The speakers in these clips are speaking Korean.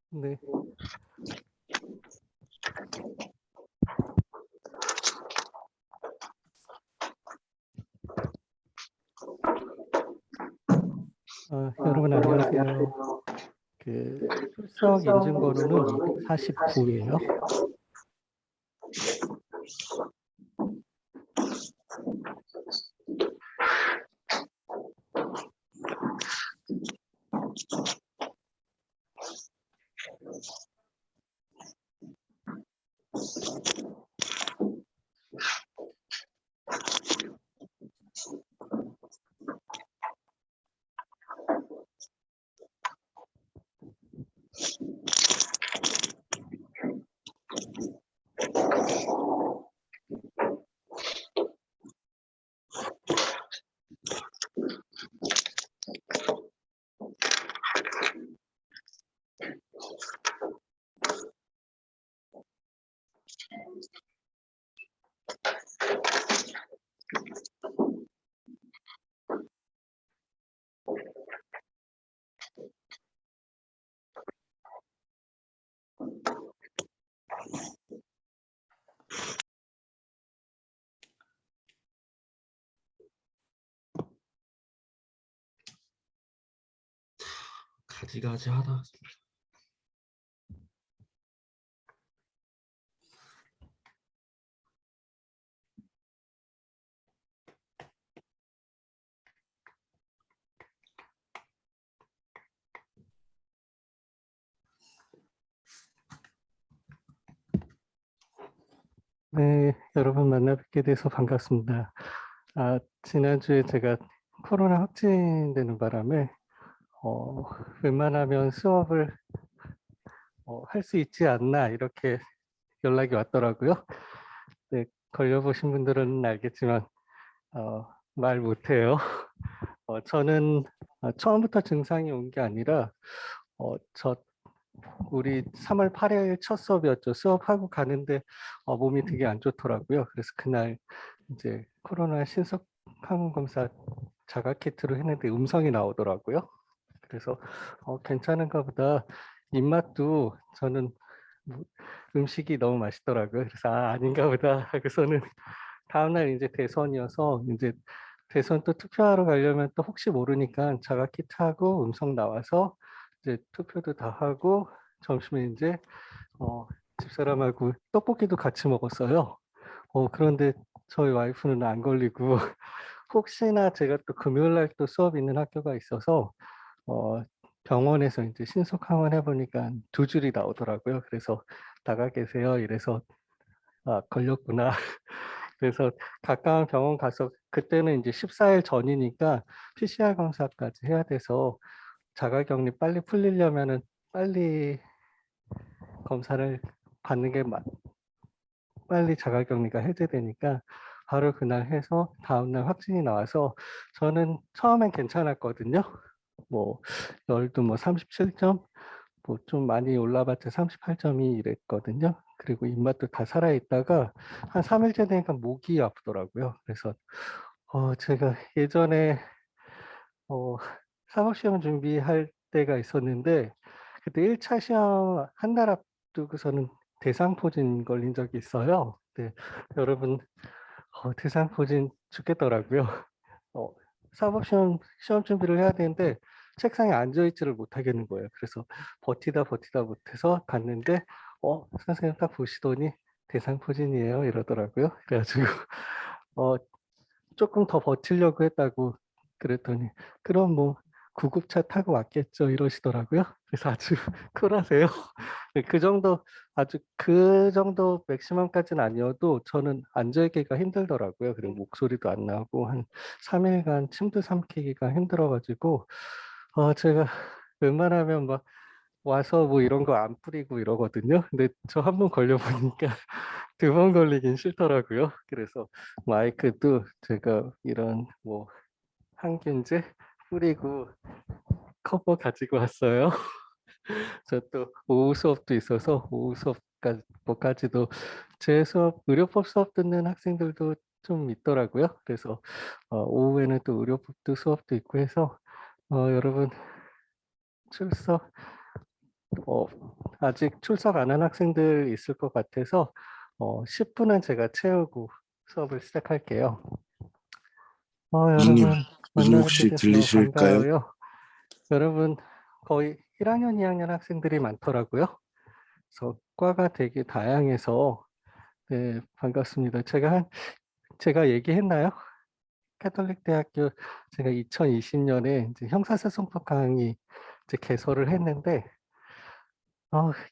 네. 여러분 안녕하세요. 출석 인증 번호는 249예요. 가지가지하다. 네, 여러분 만나 뵙게 돼서 반갑습니다. 지난주에 제가 코로나 확진되는 바람에 웬만하면 수업을 할 수 있지 않나 이렇게 연락이 왔더라고요. 네, 걸려보신 분들은 알겠지만 말 못해요. 저는 처음부터 증상이 온 게 아니라 우리 3월 8일 첫 수업이었죠. 수업하고 가는데 몸이 되게 안 좋더라고요. 그래서 그날 이제 코로나 신속 항원 검사 자가 키트로 했는데 음성이 나오더라고요. 그래서 괜찮은가 보다. 입맛도 저는 음식이 너무 맛있더라고요. 그래서 아닌가 보다 하고서는 다음날 이제 대선이어서 이제 대선 또 투표하러 가려면 또 혹시 모르니까 자가 키트하고 음성 나와서 이제 투표도 다 하고 점심에 이제 집사람하고 떡볶이도 같이 먹었어요. 그런데 저희 와이프는 안 걸리고 혹시나 제가 또 금요일 날 또 수업 있는 학교가 있어서 병원에서 이제 신속 항원 해보니까 두 줄이 나오더라고요. 그래서 나가 계세요. 이래서 걸렸구나. 그래서 가까운 병원 가서 그때는 이제 14일 전이니까 PCR 검사까지 해야 돼서 자가격리 빨리 풀리려면은 빨리 검사를 받는 게 빨리 자가격리가 해제되니까 바로 그날 해서 다음날 확진이 나와서 저는 처음엔 괜찮았거든요. 뭐 열도 뭐 37점, 뭐 좀 많이 올라봤자 38점이 이랬거든요. 그리고 입맛도 다 살아있다가 한 3일째 되니까 목이 아프더라고요. 그래서 제가 예전에 사법시험 준비할 때가 있었는데 그때 1차 시험 한 달 앞두고서는 대상포진 걸린 적이 있어요. 네, 여러분 대상포진 죽겠더라고요. 어, 시험 준비를 해야 되는데 책상에 앉아있지를 못하겠는 거예요. 그래서 버티다 못해서 갔는데 선생님 딱 보시더니 대상포진이에요 이러더라고요. 그래가지고 어, 조금 더 버티려고 했다고 그랬더니 그럼 뭐 구급차 타고 왔겠죠 이러시더라고요. 그래서 아주 쿨하세요. 아주 그 정도 맥시멈까지는 아니어도 저는 앉아있기가 힘들더라고요. 그리고 목소리도 안 나고 한 3일간 침도 삼키기가 힘들어가지고 제가 웬만하면 막 와서 뭐 이런 거 안 뿌리고 이러거든요. 근데 저 한 번 걸려보니까 두 번 걸리긴 싫더라고요. 그래서 마이크도 제가 이런 뭐 항균제 뿌리고 커버 가지고 왔어요. 저 또 오후 수업도 있어서 오후 수업까지도 제 수업 의료법 수업 듣는 학생들도 좀 있더라고요. 그래서 오후에는 또 의료법도 수업도 있고 해서 여러분 출석 어 아직 출석 안 한 학생들 있을 것 같아서 10 분은 제가 채우고 수업을 시작할게요. 교수님, 여러분 교수님 만나게 혹시 돼서 너무 들리실까요? 반가워요. 여러분 거의 1 학년, 2 학년 학생들이 많더라고요. 그래서 과가 되게 다양해서 네 반갑습니다. 제가 얘기했나요? 캐톨릭 대학교 제가 2020 년에 이제 형사소송법 강의 이제 개설을 했는데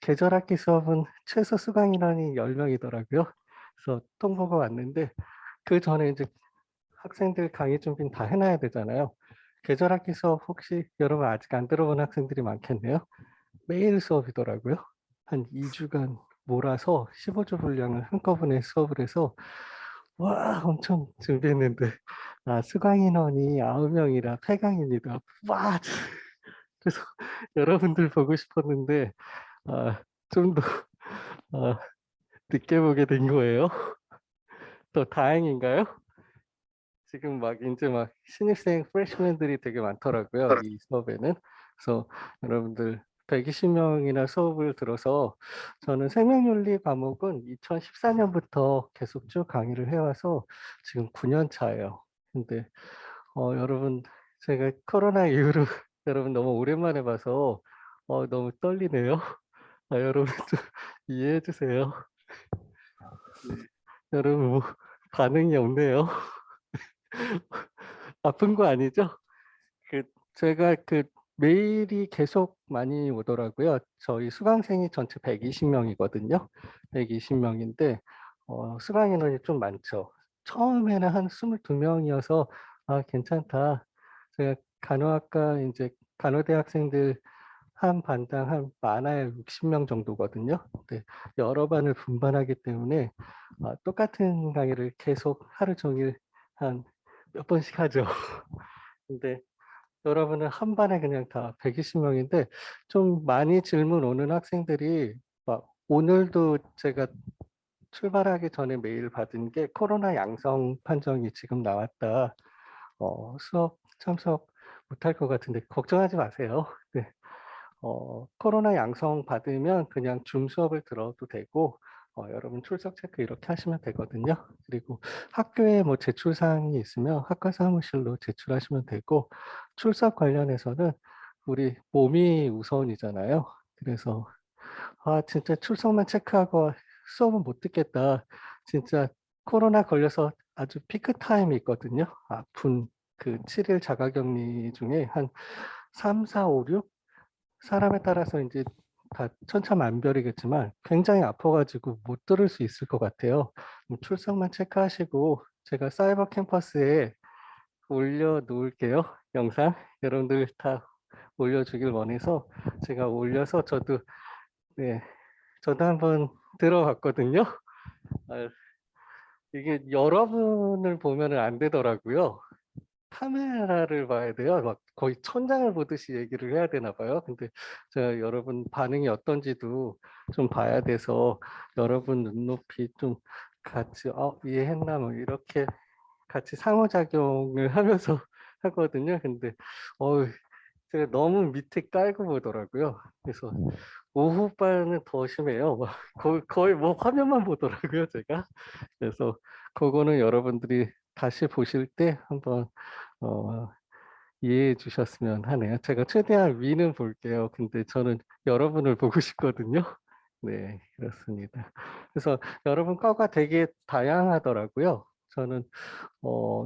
계절학기 수업은 최소 수강 인원이 10 명이더라고요. 그래서 통보가 왔는데 그전에 이제 학생들 강의 준비는 다 해 놔야 되잖아요. 계절학기 수업 혹시 여러분 아직 안 들어본 학생들이 많겠네요. 매일 수업이더라고요. 한 2 주간 몰아서 15주 분량을 한꺼번에 수업을 해서 와 엄청 준비했는데 수강 인원이 9 명이라 폐강입니다. 와 그래서 여러분들 보고 싶었는데 좀 더 늦게 보게 된 거예요. 더 다행인가요? 지금 막 인제 막 신입생 프레시맨들이 되게 많더라고요, 이 수업에는. 그래서 여러분들 120 명이나 수업을 들어서 저는 생명윤리 과목은 2014 년부터 계속 쭉 강의를 해 와서 지금 9년 차예요. 근데 여러분 제가 코로나 이후로 여러분 너무 오랜만에 봐서 너무 떨리네요. 여러분 좀 이해해 주세요. 네. 여러분 뭐 반응이 없네요. 아픈 거 아니죠? 그 제가 메일이 계속 많이 오더라고요. 저희 수강생이 전체 120 명이거든요. 120 명인데 수강 인원이 좀 많죠. 처음에는 한 22 명이어서 '아 괜찮다.' 제가 간호학과 인제 간호대 학생들 한 반당 한 많아야 60명 정도거든요. 근데 여러 반을 분반하기 때문에 똑같은 강의를 계속 하루 종일 한 몇 번씩 하죠. 근데 여러분은 한 반에 그냥 다 120 명인데 좀 많이 질문 오는 학생들이 막 오늘도 제가 출발하기 전에 메일 받은 게 "코로나 양성 판정이 지금 나왔다. 수업 참석 못할 것 같은데." 걱정하지 마세요. 네. 코로나 양성 받으면 그냥 줌 수업을 들어도 되고 여러분 출석 체크 이렇게 하시면 되거든요. 그리고 학교에 뭐 제출 사항이 있으면 학과 사무실로 제출하시면 되고 출석 관련해서는 우리 몸이 우선이잖아요. 그래서 진짜 출석만 체크하고 수업은 못 듣겠다. 진짜 코로나 걸려서 아주 피크 타임이 있거든요. 아픈 그 7일 자가 격리 중에 한 3, 4, 5, 6 사람에 따라서 인제 다 천차만별이겠지만 굉장히 아파 가지고 못 들을 수 있을 것 같아요. 출석만 체크하시고 제가 사이버 캠퍼스에 올려 놓을게요, 영상. 여러분들 다 올려주길 원해서 제가 올려서 네 저도 한번 들어봤거든요. 아 이게 여러분을 보면은 안 되더라고요. 카메라를 봐야 돼요. 막 거의 천장을 보듯이 얘기를 해야 되나 봐요. 근데 제가 여러분 반응이 어떤지도 좀 봐야 돼서 여러분 눈높이 좀 같이 이해했나?" 뭐 이렇게 같이 상호작용을 하면서 하거든요. 근데 어우 제가 너무 밑에 깔고 보더라고요. 그래서 오후반은 더 심해요. 막 거의 뭐 화면만 보더라고요 제가. 그래서 고거는 여러분들이 다시 보실 때 한번 어 이해해 주셨으면 하네요. 제가 최대한 위는 볼게요. 근데 저는 여러분을 보고 싶거든요. 네 그렇습니다. 그래서 여러분 과가 되게 다양하더라고요. 저는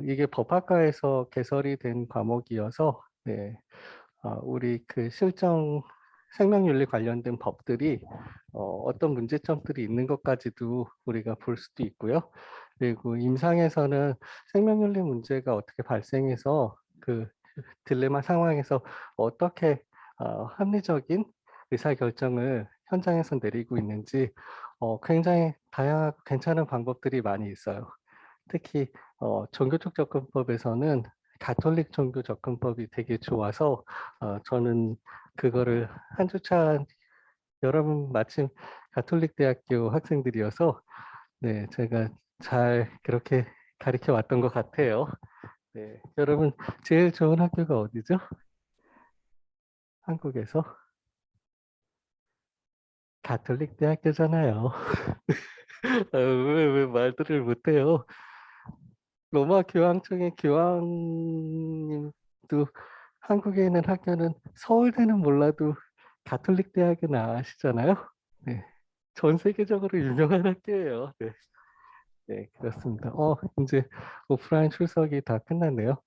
이게 법학과에서 개설이 된 과목이어서 네 우리 그 실정 생명윤리 관련된 법들이 어떤 문제점들이 있는 것까지도 우리가 볼 수도 있고요. 그리고 임상에서는 생명윤리 문제가 어떻게 발생해서 그 딜레마 상황에서 어떻게 합리적인 의사결정을 현장에서 내리고 있는지 굉장히 다양하고 괜찮은 방법들이 많이 있어요. 특히 종교적 접근법에서는 가톨릭 종교 접근법이 되게 좋아서 저는 그거를 한 주차 여러분 마침 가톨릭 대학교 학생들이어서 네, 제가 잘 그렇게 가르쳐 왔던 것 같아요. 네, 여러분 제일 좋은 학교가 어디죠? 한국에서? 가톨릭 대학교잖아요. 왜 말들을 못해요? 로마 교황청의 교황님도 한국에 있는 학교는 서울대는 몰라도 가톨릭 대학은 아시잖아요. 네, 전 세계적으로 유명한 학교예요. 네, 네 그렇습니다. 이제 오프라인 출석이 다 끝났네요.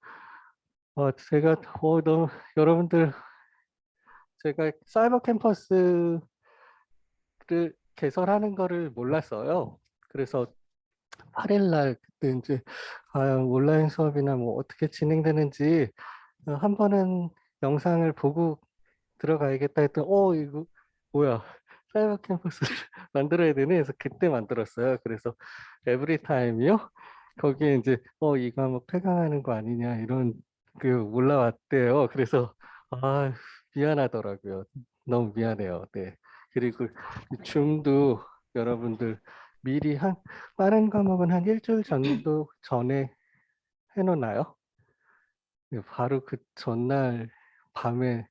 제가 너무 여러분들 제가 사이버 캠퍼스를 개설하는 거를 몰랐어요. 그래서 8일 날 그때 이제 온라인 수업이나 뭐 어떻게 진행되는지 한 번은 영상을 보고 들어가야겠다 했더니 이거 뭐야 사이버 캠퍼스를 만들어야 되네 해서 그때 만들었어요. 그래서 에브리타임이요 거기에 이제 이 과목 폐강하는 거 아니냐 이런 그 올라왔대요. 그래서 미안하더라고요. 너무 미안해요. 네. 그리고 줌도 여러분들 미리 빠른 과목은 한 일주일 정도 전에 해놓나요? 네, 바로 그 전날 밤에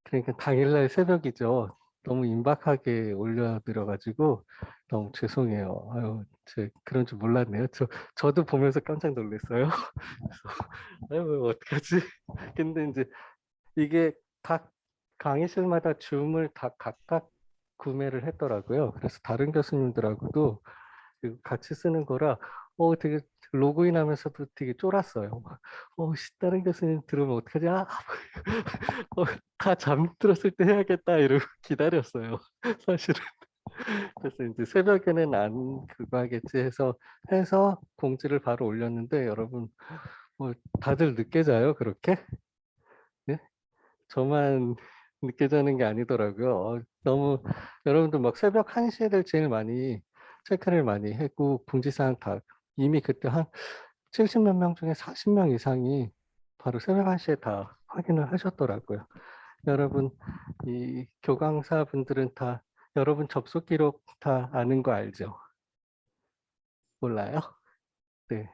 그러니까 당일날 새벽이죠. 너무 임박하게 올려드려가지고 너무 죄송해요. 아유, 그런 줄 몰랐네요. 저도 보면서 깜짝 놀랐어요. 그래서 아유, 어떡하지? 근데 이제 이게 각 강의실마다 줌을 다 각각 구매를 했더라고요. 그래서 다른 교수님들하고도 같이 쓰는 거라 되게 로그인하면서도 되게 쫄았어요. 다른 교수님 들으면 어떡하지? 다 잠들었을 때 해야겠다 이러고 기다렸어요. 사실은. 그래서 이제 새벽에는 안 그거 하겠지 해서 공지를 바로 올렸는데 여러분 다들 늦게 자요 그렇게? 네? 저만 늦게 자는 게 아니더라고요. 너무 여러분들 막 새벽 1시를 제일 많이 체크를 많이 했고 공지사항 다 이미 그때 한 70몇 명 중에 40명 이상이 바로 새벽 1시에 다 확인을 하셨더라고요. 여러분 이 교강사 분들은 다 여러분 접속 기록 다 아는 거 알죠? 몰라요? 네.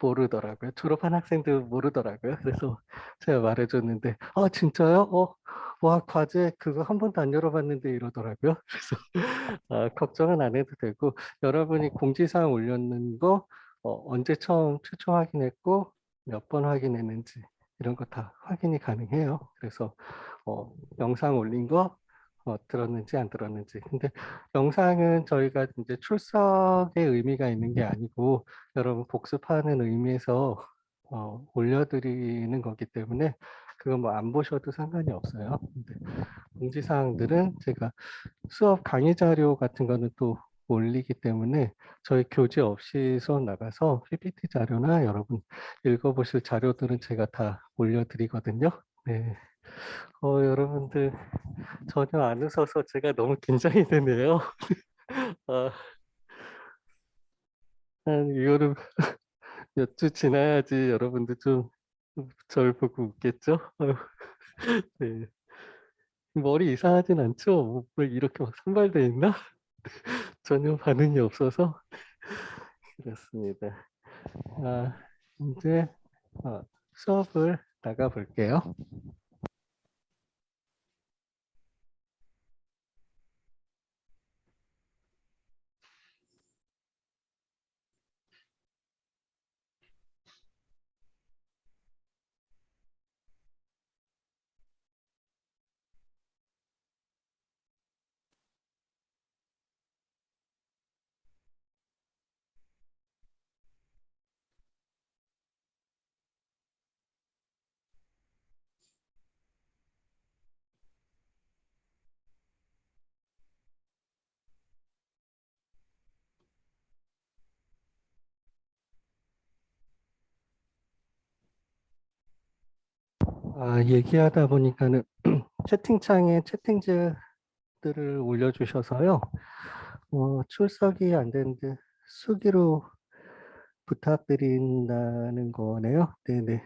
모르더라고요. 졸업한 학생들 모르더라고요. 그래서 제가 말해줬는데, 진짜요? 와, 과제 그거 한 번도 안 열어봤는데 이러더라고요. 그래서 걱정은 안 해도 되고, 여러분이 공지사항 올렸는 거 언제 처음 최초 확인했고, 몇 번 확인했는지 이런 거 다 확인이 가능해요. 그래서 영상 올린 거 들었는지 안 들었는지. 근데 영상은 저희가 이제 출석의 의미가 있는 게 아니고 여러분 복습하는 의미에서 올려드리는 거기 때문에 그거 뭐 안 보셔도 상관이 없어요. 근데 공지사항들은 제가 수업 강의 자료 같은 거는 또 올리기 때문에 저희 교재 없이 수업 나가서 PPT 자료나 여러분 읽어보실 자료들은 제가 다 올려드리거든요. 네. 여러분들 전혀 안 웃어서 제가 너무 긴장이 되네요. 한 이거는 몇 주 지나야지 여러분들 좀 절 보고 웃겠죠? 네. 머리 이상하진 않죠? 왜 이렇게 막 산발돼 있나? 전혀 반응이 없어서 그렇습니다. 이제 수업을 나가 볼게요. 얘기하다 보니까는 채팅창에 채팅지들을 올려주셔서요. 출석이 안 되는데 수기로 부탁드린다는 거네요. 네네.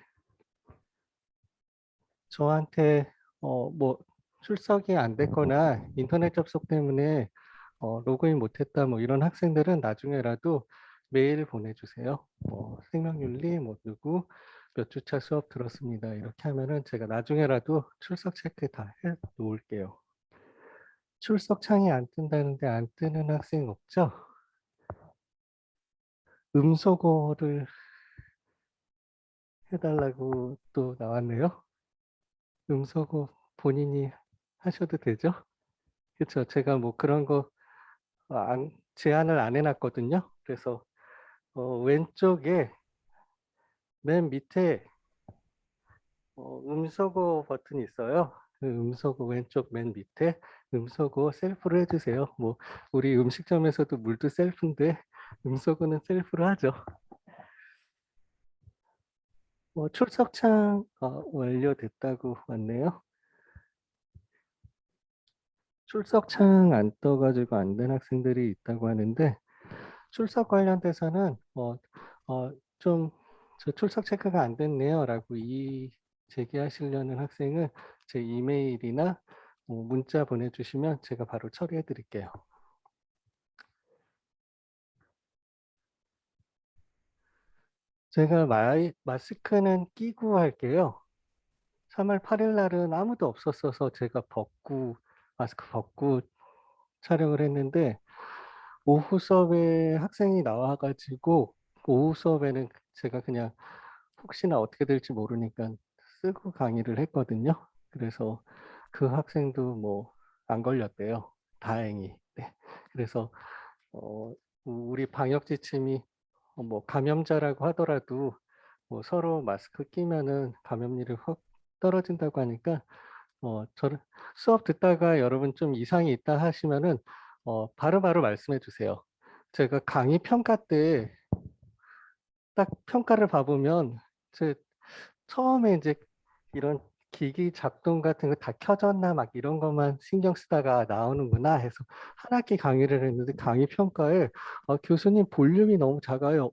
저한테 뭐 출석이 안 됐거나 인터넷 접속 때문에 로그인 못했다 뭐 이런 학생들은 나중에라도 메일 보내주세요. 생명윤리 뭐 누구 몇 주차 수업 들었습니다. 이렇게 하면은 제가 나중에라도 출석 체크 다 해 놓을게요. 출석 창이 안 뜬다는데 안 뜨는 학생 없죠? 음소거를 해달라고 또 나왔네요. 음소거 본인이 하셔도 되죠? 그렇죠. 제가 뭐 그런 거 제한을 안 해놨거든요. 그래서 왼쪽에 맨 밑에 음소거 버튼이 있어요. 그 음소거 왼쪽 맨 밑에 음소거 셀프로 해주세요. 뭐 우리 음식점에서도 물도 셀프인데 음소거는 셀프로 하죠. 출석창 완료됐다고 왔네요. 출석창 안 떠가지고 안 된 학생들이 있다고 하는데 출석 관련돼서는 좀 저 출석 체크가 안 됐네요 라고 제기하시려는 학생은 제 이메일이나 문자 보내주시면 제가 바로 처리해 드릴게요. 제가 마스크는 끼고 할게요. 3월 8일 날은 아무도 없었어서 제가 마스크 벗고 촬영을 했는데 오후 수업에 학생이 나와가지고 오후 수업에는 제가 그냥 혹시나 어떻게 될지 모르니까 쓰고 강의를 했거든요. 그래서 그 학생도 뭐 안 걸렸대요. 다행히. 네. 그래서 우리 방역 지침이 뭐 감염자라고 하더라도 뭐 서로 마스크 끼면은 감염률이 확 떨어진다고 하니까 저를 수업 듣다가 여러분 좀 이상이 있다 하시면은 바로바로 말씀해 주세요. 제가 강의 평가 때 딱 평가를 봐보면 제 처음에 이제 이런 기기 작동 같은 거 다 켜졌나 막 이런 것만 신경 쓰다가 나오는구나 해서 한 학기 강의를 했는데 강의 평가에 교수님 볼륨이 너무 작아요.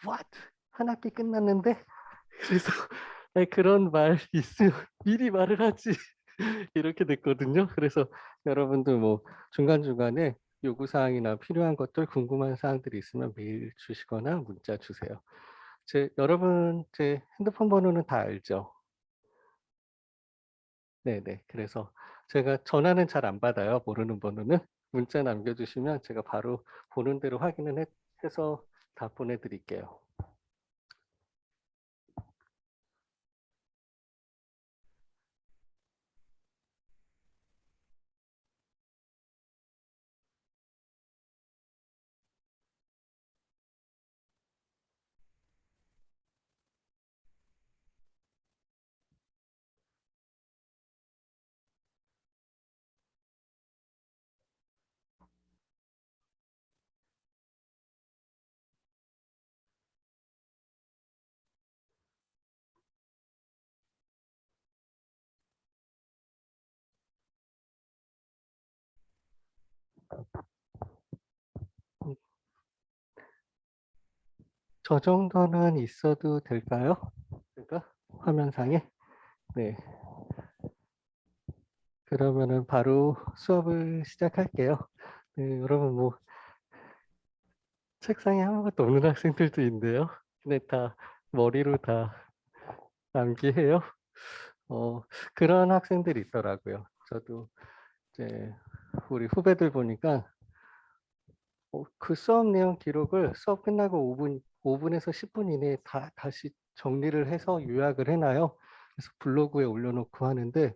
What? 한 학기 끝났는데? 그래서 아니, 그런 말 있으면 미리 말을 하지 이렇게 됐거든요. 그래서 여러분들 뭐 중간중간에 요구사항이나 필요한 것들 궁금한 사항들이 있으면 메일 주시거나 문자 주세요. 여러분 제 핸드폰 번호는 다 알죠? 네네. 그래서 제가 전화는 잘 안 받아요. 모르는 번호는. 문자 남겨주시면 제가 바로 보는 대로 해서 다 보내드릴게요. 음, 저 정도는 있어도 될까요? 제가 화면상에. 네. 그러면은 바로 수업을 시작할게요. 네, 여러분 뭐 책상에 아무것도 없는 학생들도 있는데요. 근데 다 머리로 다 암기해요. 그런 학생들이 있더라고요. 저도 이제 우리 후배들 보니까 그 수업 내용 기록을 수업 끝나고 5분에서 10분 이내에 다시 정리를 해서 요약을 해놔요. 그래서 블로그에 올려놓고 하는데,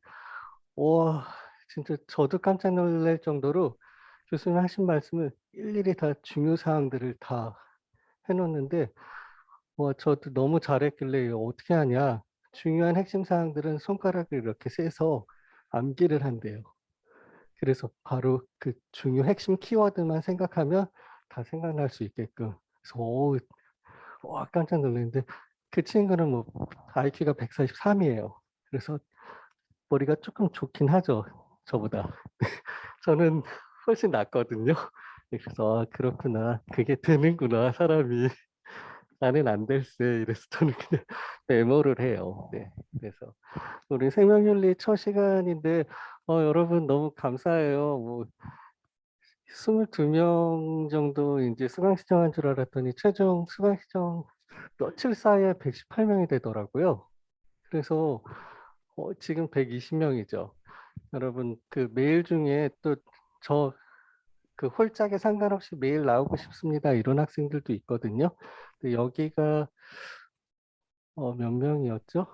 와, 진짜 저도 깜짝 놀랄 정도로 교수님 하신 말씀을 일일이 다 중요 사항들을 다 해놓는데, 와, 저도 너무 잘했길래 이거 어떻게 하냐. 중요한 핵심 사항들은 손가락을 이렇게 세서 암기를 한대요. 그래서 바로 그 중요 핵심 키워드만 생각하면 다 생각날 수 있게끔. 그래서 와, 깜짝 놀랐는데 그 친구는 뭐 IQ가 143이에요. 그래서 머리가 조금 좋긴 하죠. 저보다. 저는 훨씬 낫거든요. 그래서 그렇구나. 그게 되는구나, 사람이. 나는 안 될세. 이래서 저는 그냥 메모를 해요. 네. 그래서 우리 생명윤리 첫 시간인데 여러분 너무 감사해요. 뭐 22명 정도 이제 수강 신청한 줄 알았더니 최종 수강 신청 며칠 사이에 118명이 되더라고요. 그래서 지금 120명이죠. 여러분 그 메일 중에 또 저 그 홀짝에 상관없이 메일 나오고 싶습니다. 이런 학생들도 있거든요. 근데 여기가 몇 명이었죠?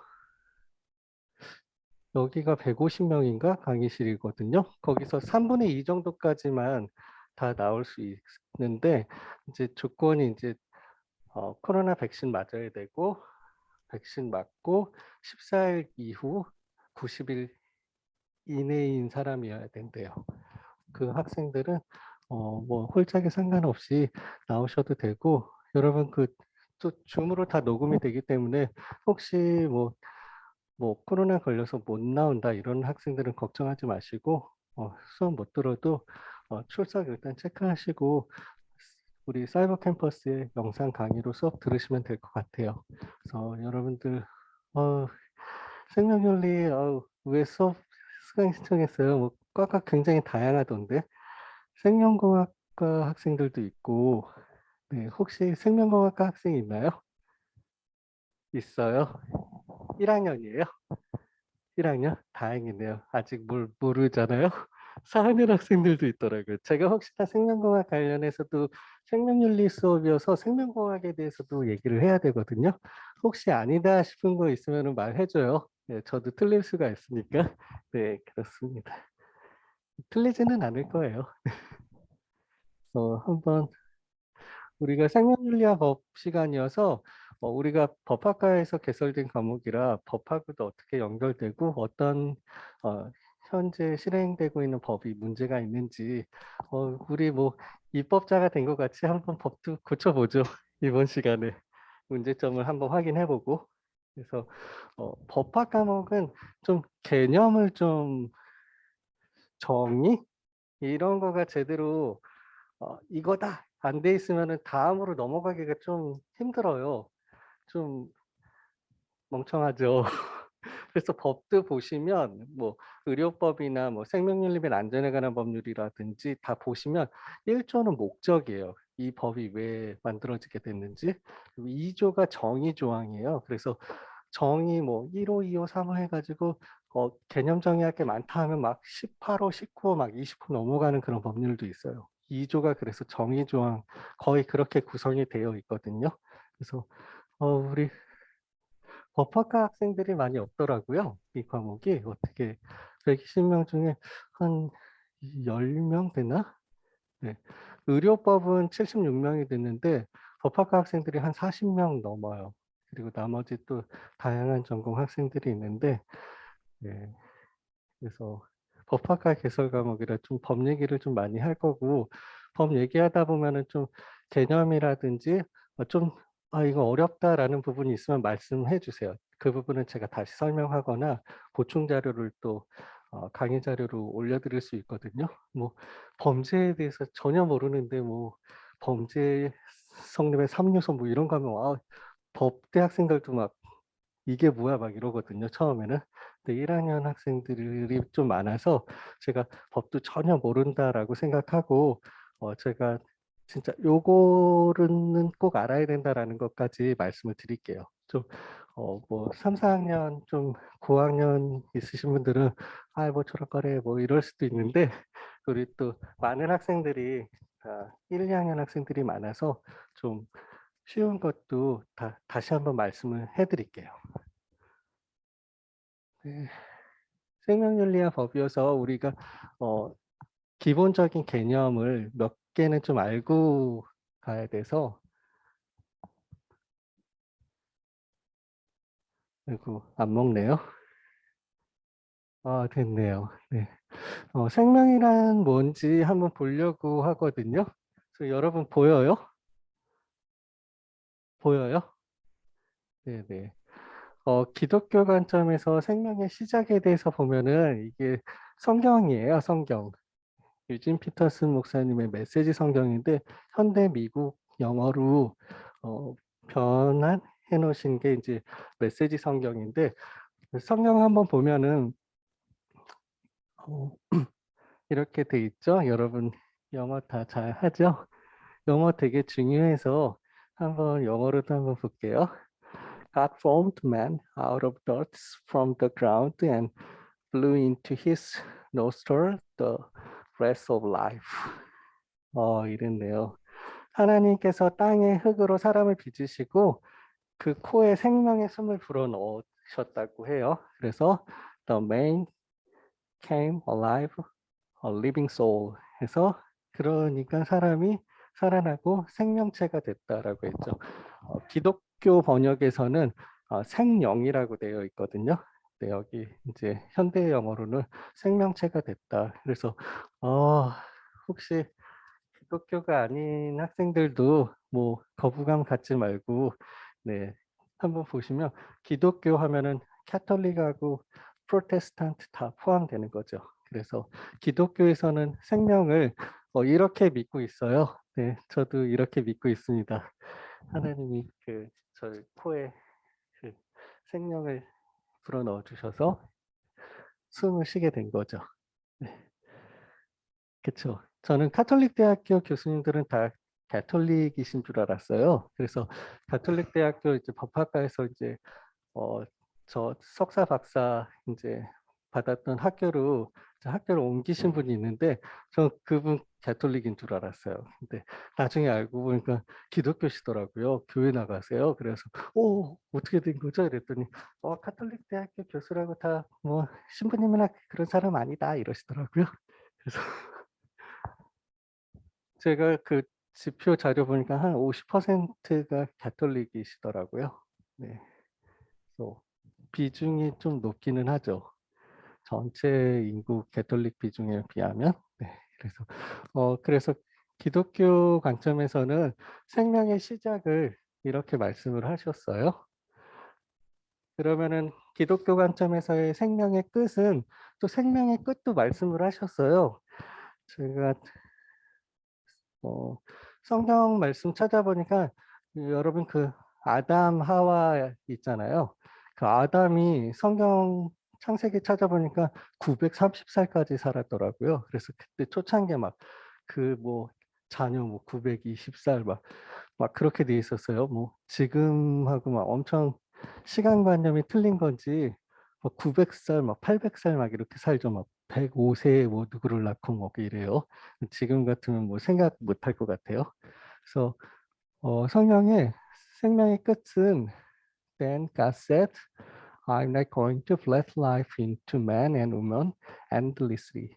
여기가 150명인가 강의실이거든요. 거기서 3분의 2 정도까지만 다 나올 수 있는데 이제 조건이 이제 코로나 백신 맞아야 되고 백신 맞고 14일 이후 90일 이내인 사람이어야 된대요. 그 학생들은 뭐 홀짝에 상관없이 나오셔도 되고 여러분 그 또 줌으로 다 녹음이 되기 때문에 혹시 뭐 코로나 걸려서 못 나온다 이런 학생들은 걱정하지 마시고 수업 못 들어도 출석 일단 체크하시고 우리 사이버 캠퍼스의 영상 강의로 수업 들으시면 될 것 같아요. 그래서 여러분들 생명윤리 왜 수업 수강 신청했어요? 뭐 과가 굉장히 다양하던데 생명공학과 학생들도 있고 네, 혹시 생명공학과 학생 있나요? 있어요? 1학년이에요? 1학년? 다행이네요. 아직 모르잖아요. 4학년 학생들도 있더라고요. 제가 혹시나 생명공학 관련해서도 생명윤리 수업이어서 생명공학에 대해서도 얘기를 해야 되거든요. 혹시 아니다 싶은 거 있으면 말해줘요. 네, 저도 틀릴 수가 있으니까. 네, 그렇습니다. 틀리지는 않을 거예요. 한번 우리가 생명윤리학 법 시간이어서 우리가 법학과에서 개설된 과목이라 법하고도 어떻게 연결되고 어떤 현재 실행되고 있는 법이 문제가 있는지 우리 뭐 입법자가 된 것 같이 한번 법도 고쳐보죠. 이번 시간에 문제점을 한번 확인해보고 그래서 법학 과목은 좀 개념을 좀 정의 이런 거가 제대로 이거다 안 돼 있으면은 다음으로 넘어가기가 좀 힘들어요. 좀 멍청하죠. 그래서 법도 보시면 뭐 의료법이나 뭐 생명윤리 및 안전에 관한 법률이라든지 다 보시면 1조는 목적이에요. 이 법이 왜 만들어지게 됐는지. 그리고 2조가 정의 조항이에요. 그래서 정의 뭐 1호, 2호, 3호 해가지고 개념 정의할 게 많다 하면 막 18호, 19호 막 20호 넘어가는 그런 법률도 있어요. 2조가 그래서 정의 조항 거의 그렇게 구성이 되어 있거든요. 그래서 우리 법학과 학생들이 많이 없더라고요. 이 과목이 어떻게 120명 중에 한 10명 되나? 네. 의료법은 76명이 됐는데 법학과 학생들이 한 40명 넘어요. 그리고 나머지 또 다양한 전공 학생들이 있는데 네. 그래서 법학과 개설 과목이라 좀 법 얘기를 좀 많이 할 거고 법 얘기하다 보면은 좀 개념이라든지 좀 이거 어렵다라는 부분이 있으면 말씀해 주세요. 그 부분은 제가 다시 설명하거나 보충 자료를 또 강의 자료로 올려드릴 수 있거든요. 뭐 범죄에 대해서 전혀 모르는데 뭐 범죄 성립의 3요소 뭐 이런 거 하면 법대 학생들도 막 이게 뭐야 막 이러거든요 처음에는. 근데 1학년 학생들이 좀 많아서 제가 법도 전혀 모른다라고 생각하고 제가 진짜 요거는 꼭 알아야 된다라는 것까지 말씀을 드릴게요. 좀 뭐 3, 4학년 좀 고학년 있으신 분들은 뭐 저럴 거래 뭐 이럴 수도 있는데 우리 또 많은 학생들이 1, 2학년 학생들이 많아서 좀 쉬운 것도 다시 한번 말씀을 해드릴게요. 네. 생명윤리학 법이어서 우리가 기본적인 개념을 몇 개는 좀 알고 가야 돼서 아이고 안 먹네요. 됐네요. 네. 생명이란 뭔지 한번 보려고 하거든요. 그래서 여러분 보여요? 보여요? 네네. 기독교 관점에서 생명의 시작에 대해서 보면은 이게 성경이에요, 성경. 유진 피터슨 목사님의 메시지 성경인데 현대 미국 영어로 변환해 놓으신 게 이제 메시지 성경인데 성경 한번 보면은 어 이렇게 돼 있죠. 여러분 영어 다 잘하죠? 영어 되게 중요해서 한번 영어로도 한번 볼게요. God formed man out of dirt from the ground and blew into his nostril the breath of life. 이랬네요. 하나님께서 땅의 흙으로 사람을 빚으시고 그 코에 생명의 숨을 불어 넣으셨다고 해요. 그래서 the man came alive, a living soul 해서 그러니까 사람이 살아나고 생명체가 됐다라고 했죠. 기독교 번역에서는 생령이라고 되어 있거든요. 네, 여기 이제 현대 영어로는 생명체가 됐다. 그래서 혹시 기독교가 아닌 학생들도 뭐 거부감 갖지 말고 네 한번 보시면 기독교 하면은 캐톨릭하고 프로테스탄트 다 포함되는 거죠. 그래서 기독교에서는 생명을 이렇게 믿고 있어요. 네, 저도 이렇게 믿고 있습니다. 하나님이 그 저희 코에 그 생명을 불어넣어 주셔서 숨을 쉬게 된 거죠. 네. 그쵸. 저는 카톨릭 대학교 교수님들은 다 가톨릭이신 줄 알았어요. 그래서 가톨릭 대학교 이제 법학과에서 이제 저 석사 박사 이제 받았던 학교로 옮기신 분이 있는데 저 그분 가톨릭인 줄 알았어요. 근데 나중에 알고 보니까 기독교시더라고요. 교회 나가세요. 그래서 어떻게 된 거죠? 이랬더니 카톨릭 대학교 교수라고 다 뭐 신부님이나 그런 사람 아니다 이러시더라고요. 그래서 제가 그 지표 자료 보니까 한 50%가 가톨릭이시더라고요. 네. 그래서 비중이 좀 높기는 하죠. 전체 인구 가톨릭 비중에 비하면. 네. 그래서 기독교 관점에서는 생명의 시작을 이렇게 말씀을 하셨어요. 그러면은 기독교 관점에서의 생명의 끝은 또 생명의 끝도 말씀을 하셨어요. 제가 성경 말씀 찾아보니까 여러분 그 아담 하와 있잖아요. 그 아담이 성경 창세기 찾아보니까 930살까지 살았더라고요. 그래서 그때 초창기에 막 그 뭐 자녀 뭐 920살 막 그렇게 돼 있었어요. 뭐 지금하고 막 엄청 시간관념이 틀린 건지 뭐 900살 막 800살 막 이렇게 살죠. 막 105세에 뭐 누구를 낳고 뭐 이래요. 지금 같으면 뭐 생각 못 할 것 같아요. 그래서 성경의 생명의 끝은 Then God said, I'm not going to bless life into man and woman endlessly.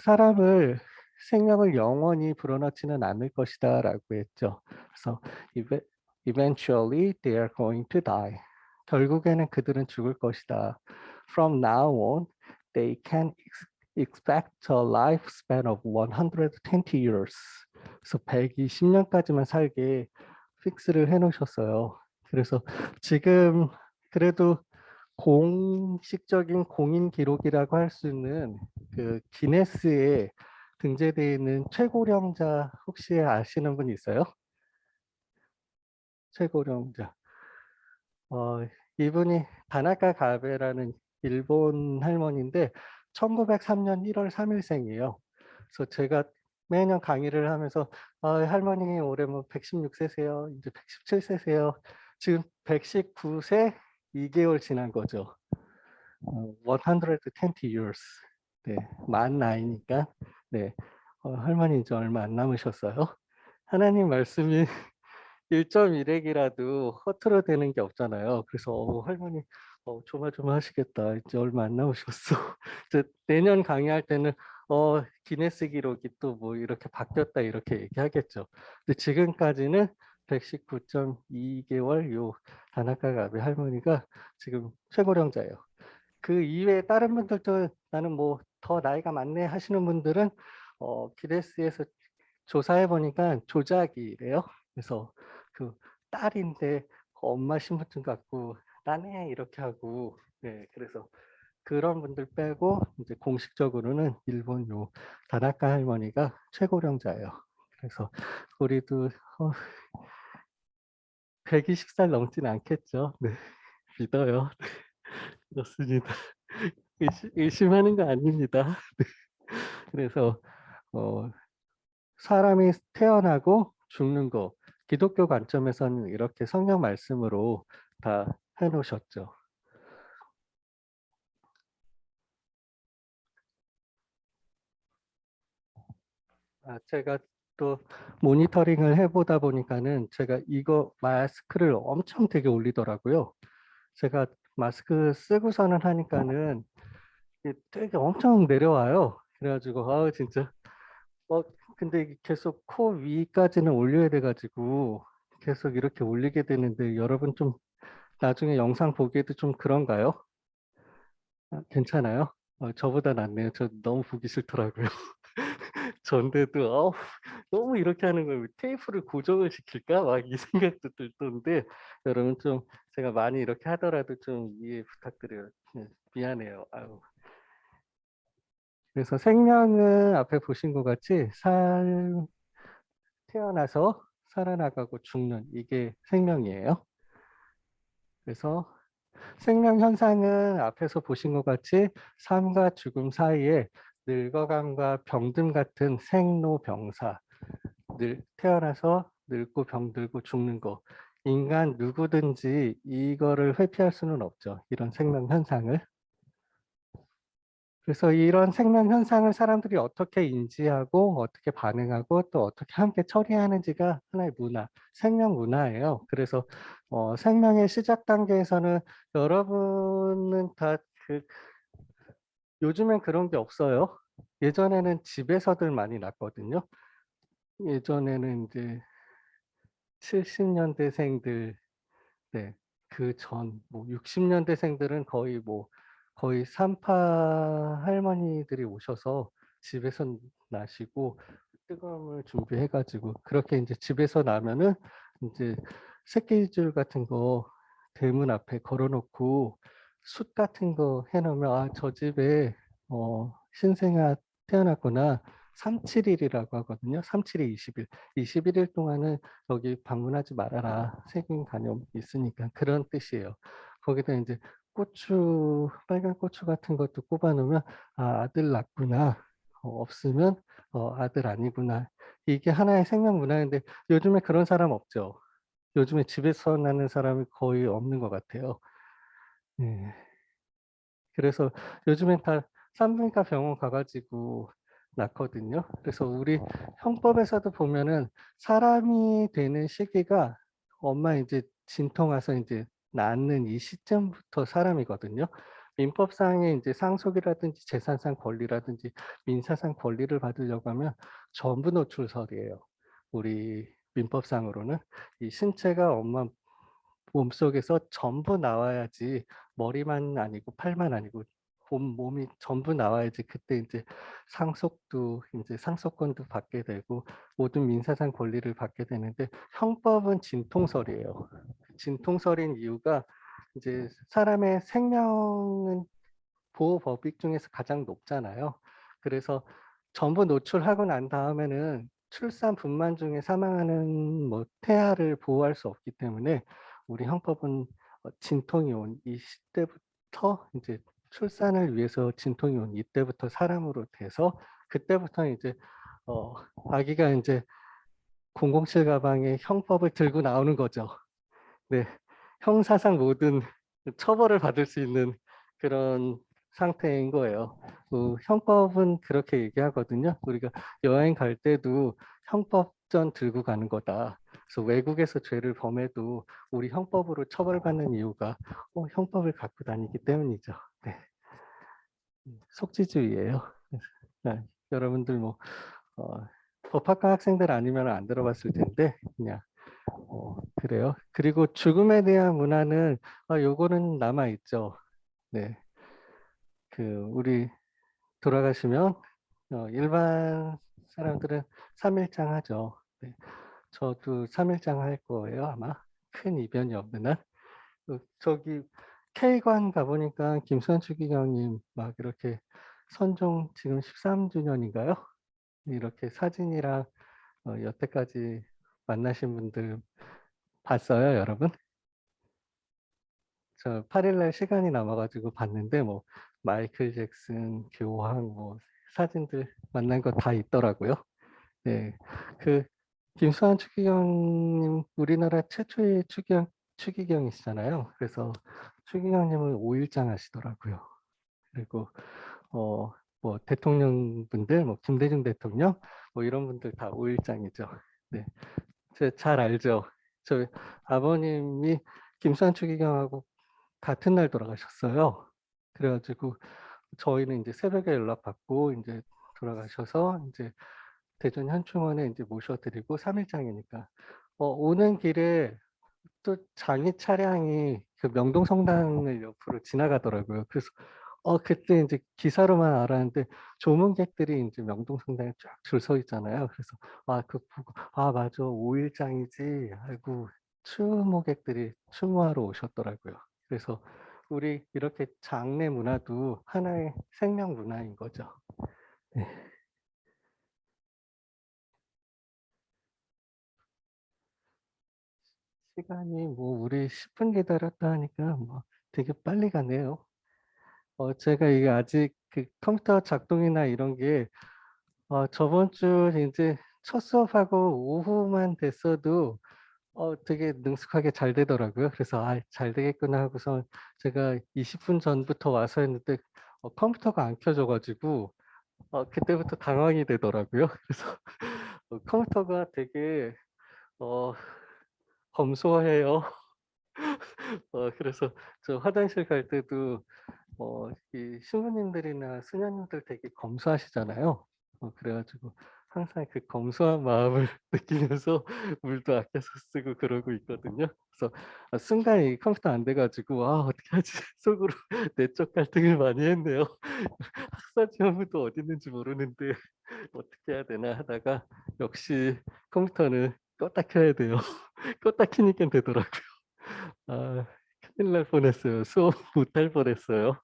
사람을 생명을 영원히 불어넣지는 않을 것이다라고 했죠. 그래서 eventually they are going to die. 결국에는 그들은 죽을 것이다. From now on, they can expect a lifespan of 120 years. 그래서 120년까지만 살게 픽스를 해놓으셨어요. 그래서 지금 그래도 공식적인 공인 기록이라고 할 수 있는 그 기네스에 등재되어 있는 최고령자 혹시 아시는 분 있어요? 최고령자. 이분이 다나카 가베라는 일본 할머니인데 1903년 1월 3일생이에요. 그래서 제가 매년 강의를 하면서 할머니 올해 뭐 116세세요. 이제 117세세요. 지금 119세 2개월 지난 거죠. 120 years. 네, 만 나이니까. 네, 할머니 이제 얼마 안 남으셨어요. 하나님 말씀이 1.1핵이라도 허투루 되는 게 없잖아요. 그래서 할머니 조마조마하시겠다. 이제 얼마 안 남으셨어. 이제 내년 강의할 때는 기네스 기록이 또 뭐 이렇게 바뀌었다 이렇게 얘기하겠죠. 근데 지금까지는 119.2개월 요 다나카 가베 할머니가 지금 최고령자예요. 그 이외에 다른 분들도 나는 뭐 더 나이가 많네 하시는 분들은 기네스에서 조사해 보니까 조작이래요. 그래서 그 딸인데 엄마 신분증 갖고 나네 이렇게 하고 그래서 그런 분들 빼고 이제 공식적으로는 일본 요 다나카 할머니가 최고령자예요. 그래서 우리도 120살 넘지는 않겠죠. 네, 믿어요. 그렇습니다. 의심하는 거 아닙니다. 네. 그래서 사람이 태어나고 죽는 거 기독교 관점에서는 이렇게 성경 말씀으로 다 해놓으셨죠. 제가 또 모니터링을 해보다 보니까는 제가 이거 마스크를 엄청 되게 올리더라고요. 제가 마스크 쓰고서는 하니까는 이게 되게 엄청 내려와요. 그래가지고 진짜 근데 이게 계속 코 위까지는 올려야 돼가지고 계속 이렇게 올리게 되는데 여러분 좀 나중에 영상 보기에도 좀 그런가요? 괜찮아요? 저보다 낫네요. 저 너무 보기 싫더라고요. 전데도 너무 이렇게 하는 걸 테이프를 고정을 시킬까? 막 이 생각도 들던데 여러분 좀 제가 많이 이렇게 하더라도 좀 이해 부탁드려요. 미안해요. 아유. 그래서 생명은 앞에 보신 것 같이 태어나서 살아나가고 죽는 이게 생명이에요. 그래서 생명 현상은 앞에서 보신 것 같이 삶과 죽음 사이에 늙어감과 병듦 같은 생로병사, 태어나서 늙고 병들고 죽는 거. 인간 누구든지 이거를 회피할 수는 없죠. 이런 생명 현상을. 그래서 이런 생명 현상을 사람들이 어떻게 인지하고 어떻게 반응하고 또 어떻게 함께 처리하는지가 하나의 문화, 생명 문화예요. 그래서 생명의 시작 단계에서는 여러분은 다 요즘엔 그런 게 없어요. 예전에는 집에서들 많이 낳거든요. 예전에는 이제 70년대생들, 네, 그 전, 뭐 60년대생들은 거의 산파 할머니들이 오셔서 집에서 나시고 뜨거움을 준비해가지고 그렇게 이제 집에서 나면은 이제 새끼줄 같은 거 대문 앞에 걸어놓고 숯 같은 거 해놓으면 저 집에 신생아 태어났구나. 371이라고 하거든요. 372 20일. 21일 동안은 여기 방문하지 말아라. 세균 감염 있으니까 그런 뜻이에요. 거기다 이제 고추, 빨간 고추 같은 것도 꼽아 놓으면 아들 낳구나. 없으면 아들 아니구나. 이게 하나의 생명 문화인데 요즘에 그런 사람 없죠. 요즘에 집에서 낳는 사람이 거의 없는 것 같아요. 네. 그래서 요즘엔 다 산부인과 병원 가가지고 낳거든요. 그래서 우리 형법에서도 보면은 사람이 되는 시기가 엄마 이제 진통 와서 이제 낳는 이 시점부터 사람이거든요. 민법상의 이제 상속이라든지 재산상 권리라든지 민사상 권리를 받으려고 하면 전부 노출설이에요. 우리 민법상으로는 이 신체가 엄마 몸속에서 전부 나와야지 머리만 아니고 팔만 아니고 몸이 전부 나와야지 그때 이제 이제 상속권도 받게 되고 모든 민사상 권리를 받게 되는데 형법은 진통설이에요. 진통설인 이유가 이제 사람의 생명은 보호법익 중에서 가장 높잖아요. 그래서 전부 노출하고 난 다음에는 출산 분만 중에 사망하는 태아를 보호할 수 없기 때문에 우리 형법은 진통이 온 이 시대부터 이제 출산을 위해서 진통이 온 이때부터 사람으로 돼서 그때부터 이제 아기가 이제 007 가방에 형법을 들고 나오는 거죠. 네, 형사상 모든 처벌을 받을 수 있는 그런 상태인 거예요. 형법은 그렇게 얘기하거든요. 우리가 여행 갈 때도 형법전 들고 가는 거다. 그래서 외국에서 죄를 범해도 우리 형법으로 처벌받는 이유가 형법을 갖고 다니기 때문이죠. 네. 속지주의예요. 네, 여러분들 법학과 학생들 아니면 안 들어봤을 텐데 그냥 그래요. 그리고 죽음에 대한 문화는 요거는 남아 있죠. 네. 우리 돌아가시면 일반 사람들은 3일장 하죠. 네. 저도 3일장 할 거예요, 아마. 큰 이변이 없는 한. 저기 K관 가보니까 김선주 기장님 막 이렇게 선종 지금 13주년인가요? 이렇게 사진이랑 여태까지 만나신 분들 봤어요, 여러분? 저 8일날 시간이 남아가지고 봤는데 뭐 마이클 잭슨 교황 뭐 사진들 만난 거 다 있더라고요. 네, 그 김수환 추기경님 우리나라 최초의 추기경이시잖아요. 그래서 추기경님은 5일장 하시더라고요. 그리고 뭐 대통령분들, 뭐 김대중 대통령, 뭐 이런 분들 다 5일장이죠. 네, 제가 잘 알죠. 저 아버님이 김수환 추기경하고 같은 날 돌아가셨어요. 그래가지고 저희는 이제 새벽에 연락받고 이제 돌아가셔서 이제 대전 현충원에 이제 모셔드리고 3일장이니까 오는 길에 또 장의 차량이 그 명동 성당을 옆으로 지나가더라고요. 그래서 그때 이제 기사로만 알았는데 조문객들이 이제 명동 성당에 쫙 줄 서 있잖아요. 그래서 그 보고 맞아 5일장이지 하고 추모객들이 추모하러 오셨더라고요. 그래서 우리 이렇게 장례 문화도 하나의 생명 문화인 거죠. 네. 시간이 뭐 우리 10분 기다렸다 하니까 뭐 되게 빨리 가네요. 제가 이게 아직 그 컴퓨터 작동이나 이런 게 저번 주 이제 첫 수업하고 오후만 됐어도 되게 능숙하게 잘 되더라고요. 그래서 잘 되겠구나 하고서 제가 20분 전부터 와서 했는데 컴퓨터가 안 켜져가지고 그때부터 당황이 되더라고요. 그래서 컴퓨터가 되게 어, 검소해요. 그래서 저 화장실 갈 때도 이 신부님들이나 수녀님들 되게 검소하시잖아요. 그래가지고 항상 그 검소한 마음을 느끼면서 물도 아껴서 쓰고 그러고 있거든요. 그래서 순간 이 컴퓨터 안 돼가지고 어떻게 하지 속으로 내적 갈등을 많이 했네요. 학사 지원부도 어디 있는지 모르는데 어떻게 해야 되나 하다가 역시 컴퓨터는 껐다 켜야 돼요. 껐다 켜니까 되더라고요. 큰일 날 뻔했어요. 수업 못할 뻔했어요.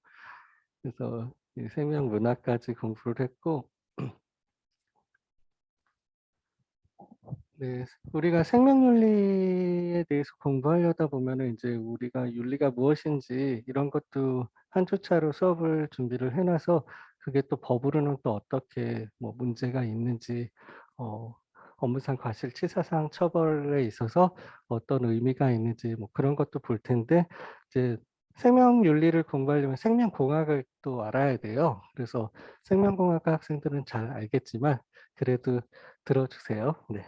그래서 이 생명 문화까지 공부를 했고, 네, 우리가 생명윤리에 대해서 공부하려다 보면은 이제 우리가 윤리가 무엇인지 이런 것도 한 주차로 수업을 준비를 해놔서 그게 또 법으로는 또 어떻게 뭐 문제가 있는지, 업무상 과실치사상 처벌에 있어서 어떤 의미가 있는지 뭐 그런 것도 볼 텐데 이제 생명윤리를 공부하려면 생명공학을 또 알아야 돼요. 그래서 생명공학과 학생들은 잘 알겠지만 그래도 들어주세요. 네.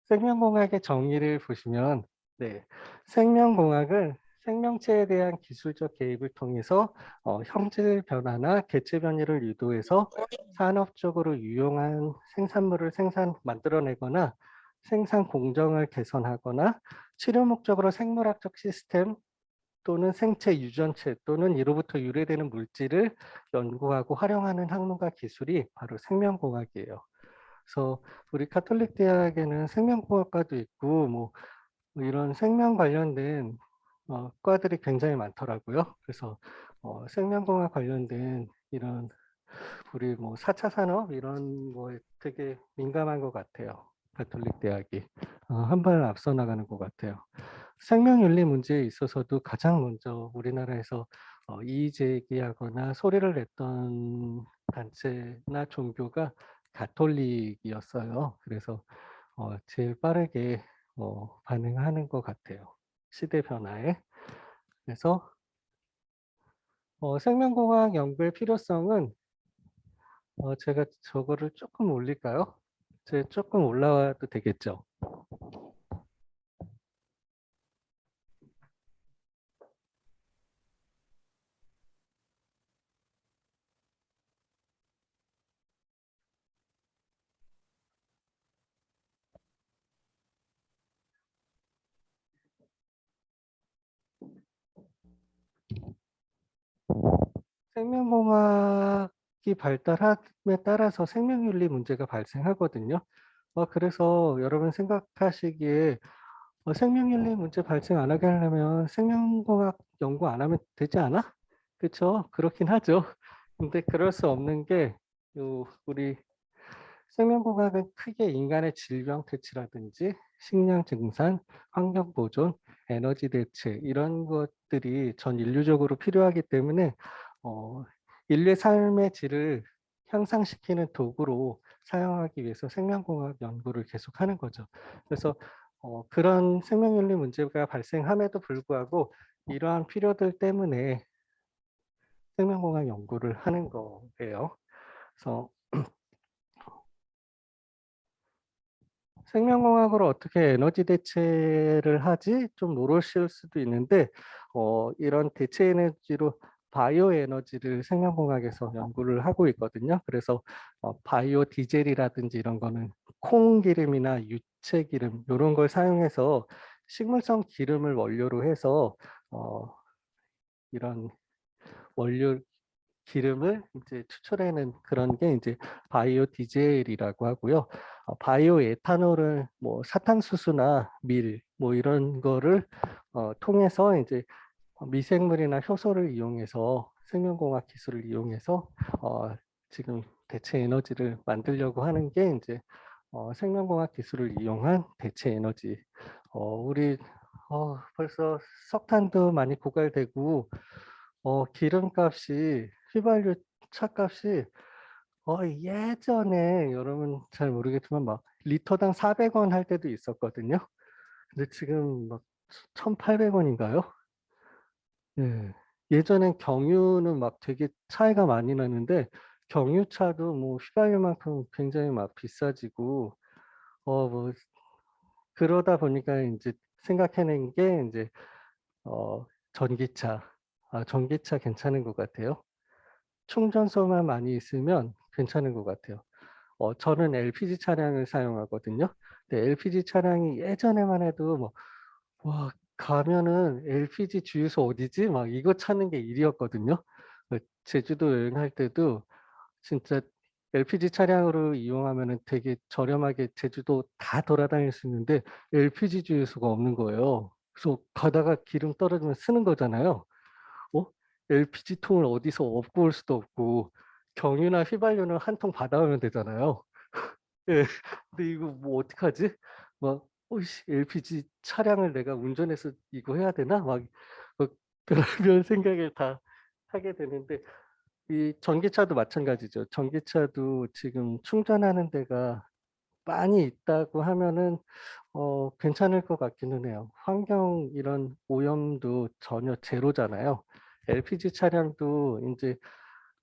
생명공학의 정의를 보시면 네, 생명공학은 생명체에 대한 기술적 개입을 통해서 형질 변화나 개체 변이를 유도해서 산업적으로 유용한 생산물을 만들어내거나 생산 공정을 개선하거나 치료 목적으로 생물학적 시스템 또는 생체 유전체 또는 이로부터 유래되는 물질을 연구하고 활용하는 학문과 기술이 바로 생명공학이에요. 그래서 우리 카톨릭 대학에는 생명공학과도 있고 뭐 이런 생명 관련된 과들이 굉장히 많더라고요. 그래서 생명공학 관련된 이런 우리 뭐 4차 산업 이런 거에 되게 민감한 것 같아요. 가톨릭 대학이 한 발 앞서 나가는 것 같아요. 생명윤리 문제에 있어서도 가장 먼저 우리나라에서 이의 제기하거나 소리를 냈던 단체나 종교가 가톨릭이었어요. 그래서 제일 빠르게 반응하는 것 같아요. 시대 변화에. 그래서 생명공학 연구의 필요성은 제가 저거를 조금 올릴까요? 조금 올라와도 되겠죠. 생명공학이 발달함에 따라서 생명윤리 문제가 발생하거든요. 그래서 여러분 생각하시기에 생명윤리 문제 발생 안 하게 하려면 생명공학 연구 안 하면 되지 않아? 그렇죠? 그렇긴 하죠. 근데 그럴 수 없는 게 우리 생명공학은 크게 인간의 질병 퇴치라든지 식량 증산, 환경 보존, 에너지 대체 이런 것들이 전 인류적으로 필요하기 때문에 인류의 삶의 질을 향상시키는 도구로 사용하기 위해서 생명공학 연구를 계속하는 거죠. 그래서 그런 생명윤리 문제가 발생함에도 불구하고 이러한 필요들 때문에 생명공학 연구를 하는 거예요. 그래서 생명공학으로 어떻게 에너지 대체를 하지? 좀 노릇일 수도 있는데 이런 대체 에너지로 바이오 에너지를 생명공학에서 연구를 하고 있거든요. 그래서 바이오 디젤이라든지 이런 거는 콩 기름이나 유채 기름 이런 걸 사용해서 식물성 기름을 원료로 해서 이런 원료 기름을 이제 추출해내는 그런 게 이제 바이오 디젤이라고 하고요. 바이오 에탄올을 뭐 사탕수수나 밀 뭐 이런 거를 통해서 이제 미생물이나 효소를 이용해서 생명공학 기술을 이용해서 지금 대체 에너지를 만들려고 하는 게 이제 생명공학 기술을 이용한 대체 에너지. 우리 벌써 석탄도 많이 고갈되고 기름값이 휘발유 차값이 예전에 여러분 잘 모르겠지만 막 리터당 400원 할 때도 있었거든요. 근데 지금 막 1,800원인가요? 예. 예전엔 경유는 막 되게 차이가 많이 나는데 경유차도 뭐 휘발유만큼 굉장히 막 비싸지고 뭐 그러다 보니까 이제 생각해낸 게 이제 전기차. 전기차 괜찮은 것 같아요. 충전소만 많이 있으면 괜찮은 것 같아요. 저는 LPG 차량을 사용하거든요. 근데 LPG 차량이 예전에만 해도 뭐, 와, 가면은 LPG 주유소 어디지? 막 이거 찾는 게 일이었거든요. 제주도 여행할 때도 진짜 LPG 차량으로 이용하면은 되게 저렴하게 제주도 다 돌아다닐 수 있는데 LPG 주유소가 없는 거예요. 그래서 가다가 기름 떨어지면 쓰는 거잖아요. LPG 통을 어디서 업고 올 수도 없고 경유나 휘발유는 한 통 받아오면 되잖아요. 예. 근데 이거 뭐 어떡하지? 막 씨, LPG 차량을 내가 운전해서 이거 해야 되나? 막 별의별 생각을 다 하게 되는데 이 전기차도 마찬가지죠. 전기차도 지금 충전하는 데가 많이 있다고 하면은 괜찮을 것 같기는 해요. 환경 이런 오염도 전혀 제로잖아요. LPG 차량도 이제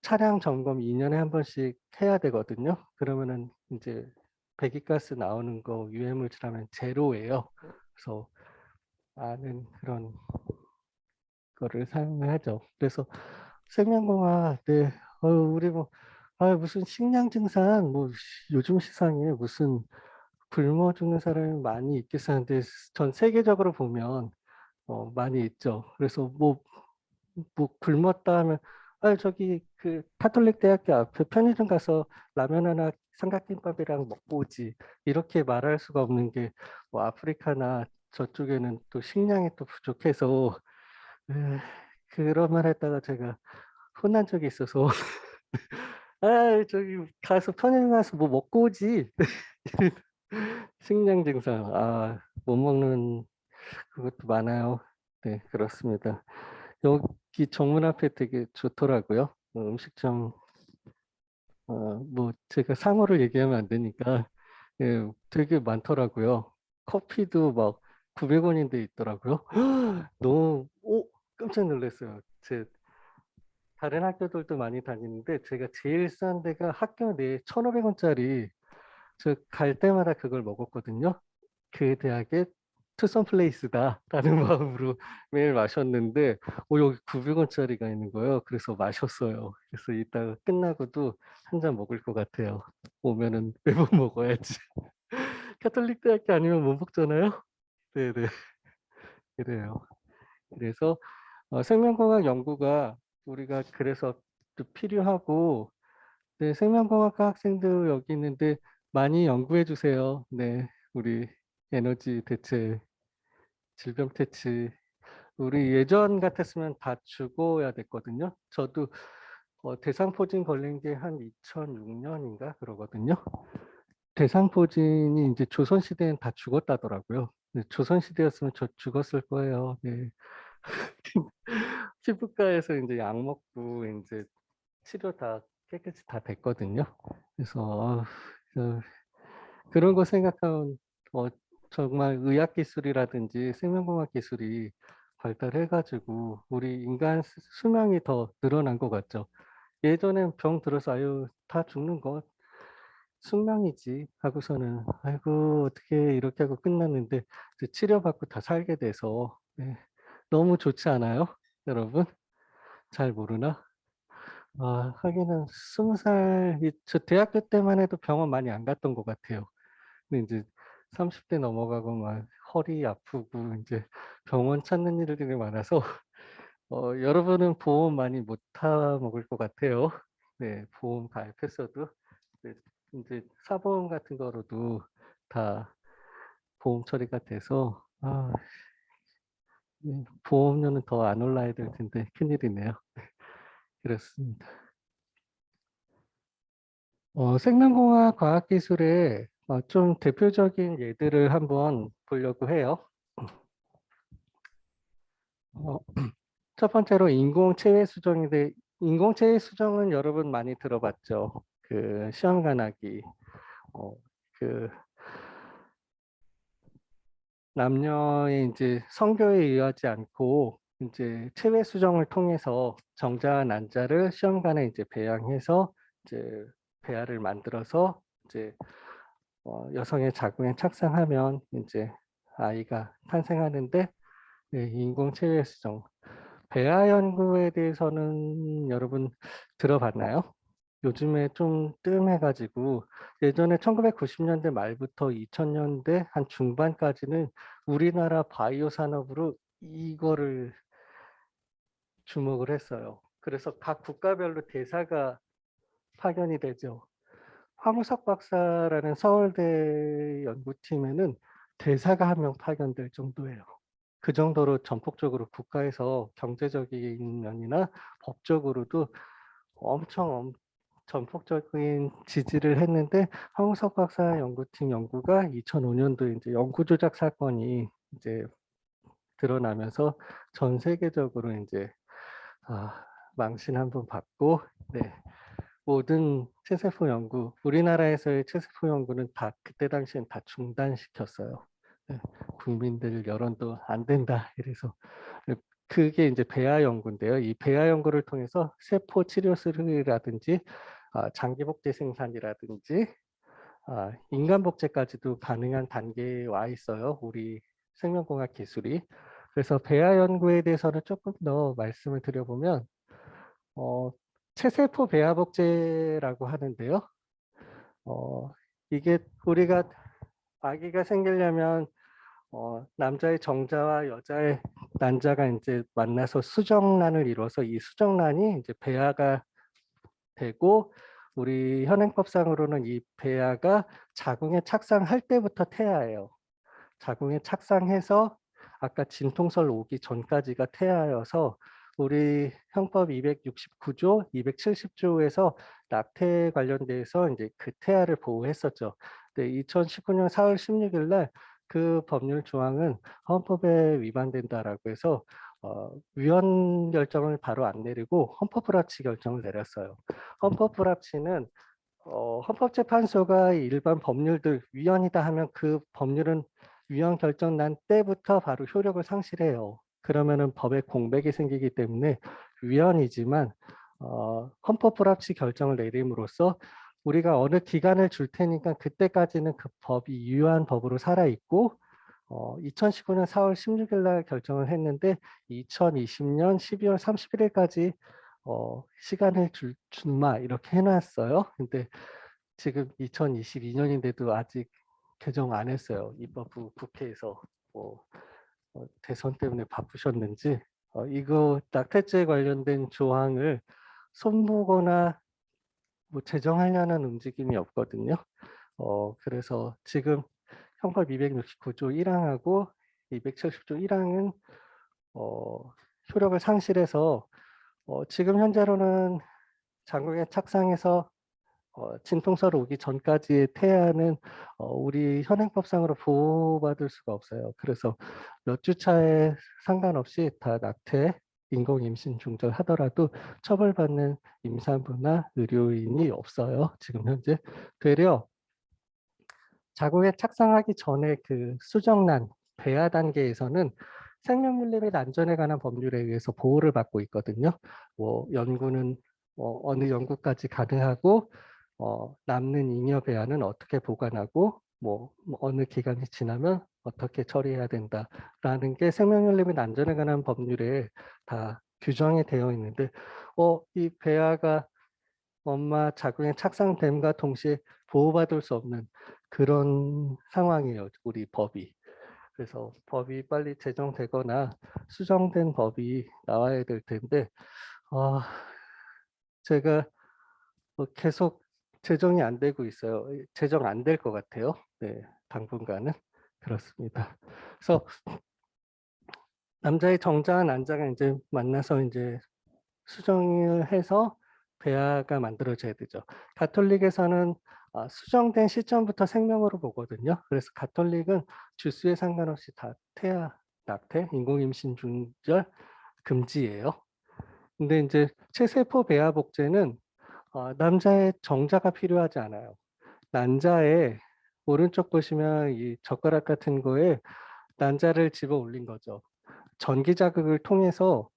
차량 점검 2년에 한 번씩 해야 되거든요. 그러면은 이제 배기가스 나오는 거 유해물질하면 제로예요. 그래서 많은 그런 거를 사용을 하죠. 그래서 생명공학, 네, 우리 뭐, 무슨 식량 증산, 뭐, 요즘 세상에 무슨 굶어 죽는 사람이 많이 있겠었는데, 전 세계적으로 보면, 많이 있죠. 그래서 뭐 굶었다 하면, 저기 그 카톨릭 대학교 앞에 편의점 가서 라면 하나 삼각김밥이랑 먹고 오지. 이렇게 말할 수가 없는 게, 뭐 아프리카나 저쪽에는 또 식량이 또 부족해서, 에, 그런 말 했다가 제가 혼난 적이 있어서 저기 가서 편의점 가서 뭐 먹고 오지. 식량 증상 못 먹는 그것도 많아요. 네, 그렇습니다. 여기 정문 앞에 되게 좋더라고요. 음식점 뭐 제가 상호를 얘기하면 안 되니까 예, 되게 많더라고요. 커피도 막 900원인데 있더라고요. 너무 깜짝 놀랐어요. 제 다른 학교들도 많이 다니는데 제가 제일 싼 데가 학교 내에 1,500원짜리 저 갈 때마다 그걸 먹었거든요. 그 대학의 투썸 플레이스다라는 마음으로 매일 마셨는데 여기 900원짜리가 있는 거예요. 그래서 마셨어요. 그래서 이따가 끝나고도 한 잔 먹을 것 같아요. 오면은 매번 먹어야지. 카톨릭 대학교 아니면 못 먹잖아요. 네네. 그래요. 그래서 생명공학 연구가 우리가 그래서 또 필요하고 네, 생명공학과 학생들 여기 있는데 많이 연구해 주세요. 네, 우리 에너지 대체, 질병 퇴치. 우리 예전 같았으면 다 죽어야 됐거든요. 저도 대상포진 걸린 게 한 2006년인가 그러거든요. 대상포진이 이제 조선시대엔 다 죽었다더라고요. 네, 조선시대였으면 저 죽었을 거예요. 네. 피부과에서 이제 약 먹고 이제 치료 다 깨끗이 다 됐거든요. 그래서 그런 거 생각하면 정말 의학 기술이라든지 생명공학 기술이 발달해가지고 우리 인간 수명이 더 늘어난 것 같죠. 예전엔 병 들어서 아유 다 죽는 것 숙명이지 하고서는 아이고 어떻게 이렇게 하고 끝났는데 이제 치료받고 다 살게 돼서 네, 너무 좋지 않아요, 여러분? 잘 모르나? 아, 하기는 20살, 저 대학교 때만 해도 병원 많이 안 갔던 것 같아요. 근데 이제 30대 넘어가고 막 허리 아프고 이제 병원 찾는 일들이 많아서 여러분은 보험 많이 못 타 먹을 것 같아요. 네, 보험 가입했어도 네, 이제 사보험 같은 거로도 다 보험 처리가 돼서 보험료는 더 안 올라야 될 텐데 큰일이네요. 그렇습니다. 생명공학 과학기술의 좀 대표적인 예들을 한번 보려고 해요. 어, 첫 번째로 인공체외 수정인데 인공체외 수정은 여러분 많이 들어봤죠. 그 시험관하기 그 남녀의 이제 성교에 의하지 않고 이제 체외 수정을 통해서 정자와 난자를 시험관에 이제 배양해서 이제 배아를 만들어서 이제 여성의 자궁에 착상하면 이제 아이가 탄생하는데 네, 인공 체외 수정 배아 연구에 대해서는 여러분 들어봤나요? 요즘에 좀 뜸해가지고 예전에 1990년대 말부터 2000년대 한 중반까지는 우리나라 바이오 산업으로 이거를 주목을 했어요. 그래서 각 국가별로 대사가 파견이 되죠. 황우석 박사라는 서울대 연구팀에는 대사가 한 명 파견될 정도예요. 그 정도로 전폭적으로 국가에서 경제적인 면이나 법적으로도 엄청 전폭적인 지지를 했는데 황우석 박사 연구팀 연구가 2005년도에 이제 연구 조작 사건이 이제 드러나면서 전 세계적으로 이제 망신 한번 받고 네. 모든 체세포 연구, 우리나라에서의 체세포 연구는 다 그때 당시엔 다 중단시켰어요. 네, 국민들 여론도 안 된다 이래서 그게 이제 배아 연구인데요. 이 배아 연구를 통해서 세포 치료술이라든지 장기 복제 생산이라든지 인간 복제까지도 가능한 단계에 와 있어요. 우리 생명공학 기술이. 그래서 배아 연구에 대해서는 조금 더 말씀을 드려보면 체세포 배아 복제라고 하는데요. 이게 우리가 아기가 생기려면 남자의 정자와 여자의 난자가 이제 만나서 수정란을 이루어서 이 수정란이 이제 배아가 되고 우리 현행법상으로는 이 배아가 자궁에 착상할 때부터 태아예요. 자궁에 착상해서 아까 진통설 오기 전까지가 태아여서 우리 형법 269조, 270조에서 낙태 관련돼서 이제 그 태아를 보호했었죠. 근데 2019년 4월 16일 날 그 법률 조항은 헌법에 위반된다라고 해서 위헌 결정을 바로 안 내리고 헌법 불합치 결정을 내렸어요. 헌법 불합치는 헌법재판소가 일반 법률들 위헌이다 하면 그 법률은 위헌 결정 난 때부터 바로 효력을 상실해요. 그러면은 법에 공백이 생기기 때문에 위헌이지만 헌법 불합치 결정을 내림으로써 우리가 어느 기간을 줄 테니까 그때까지는 그 법이 유효한 법으로 살아 있고 2019년 4월 16일 날 결정을 했는데 2020년 12월 31일까지 시간을 준마 이렇게 해놨어요. 근데 지금 2022년인데도 아직 개정 안 했어요. 입법부 국회에서 대선 때문에 바쁘셨는지 이거 낙태죄 관련된 조항을 손보거나 뭐 제정하려는 움직임이 없거든요. 그래서 지금 형법 269조 1항하고 270조 1항은 효력을 상실해서 지금 현재로는 자궁에 착상해서 진통서로 오기 전까지의 태아는 우리 현행법상으로 보호받을 수가 없어요. 그래서 몇 주 차에 상관없이 다 낙태, 인공 임신 중절하더라도 처벌받는 임산부나 의료인이 없어요. 지금 현재 되려 자궁에 착상하기 전에 그 수정란, 배아 단계에서는 생명윤리 및 안전에 관한 법률에 의해서 보호를 받고 있거든요. 뭐 연구는 어느 연구까지 가능하고 남는 잉여 배아는 어떻게 보관하고 뭐 어느 기간이 지나면 어떻게 처리해야 된다라는 게 생명윤리 및 안전에 관한 법률에 다 규정이 되어 있는데 이 배아가 엄마 자궁에 착상됨과 동시에 보호받을 수 없는 그런 상황이에요, 우리 법이. 그래서 법이 빨리 제정되거나 수정된 법이 나와야 될 텐데 제가 계속 제정이 안 되고 있어요. 제정 안 될 것 같아요. 네, 당분간은 그렇습니다. 그래서 남자의 정자와 난자가 이제 만나서 이제 수정을 해서 배아가 만들어져야 되죠. 가톨릭에서는 수정된 시점부터 생명으로 보거든요. 그래서 가톨릭은 주수에 상관없이 다 태아, 낙태, 인공임신 중절 금지예요. 근데 이제 체세포 배아 복제는 남자의 정자가 필요하지 않아요. 난자에 오른쪽 보시면 이 젓가락 같은 거에 난자를 집어 올린 거죠. 전기 자극을 통해서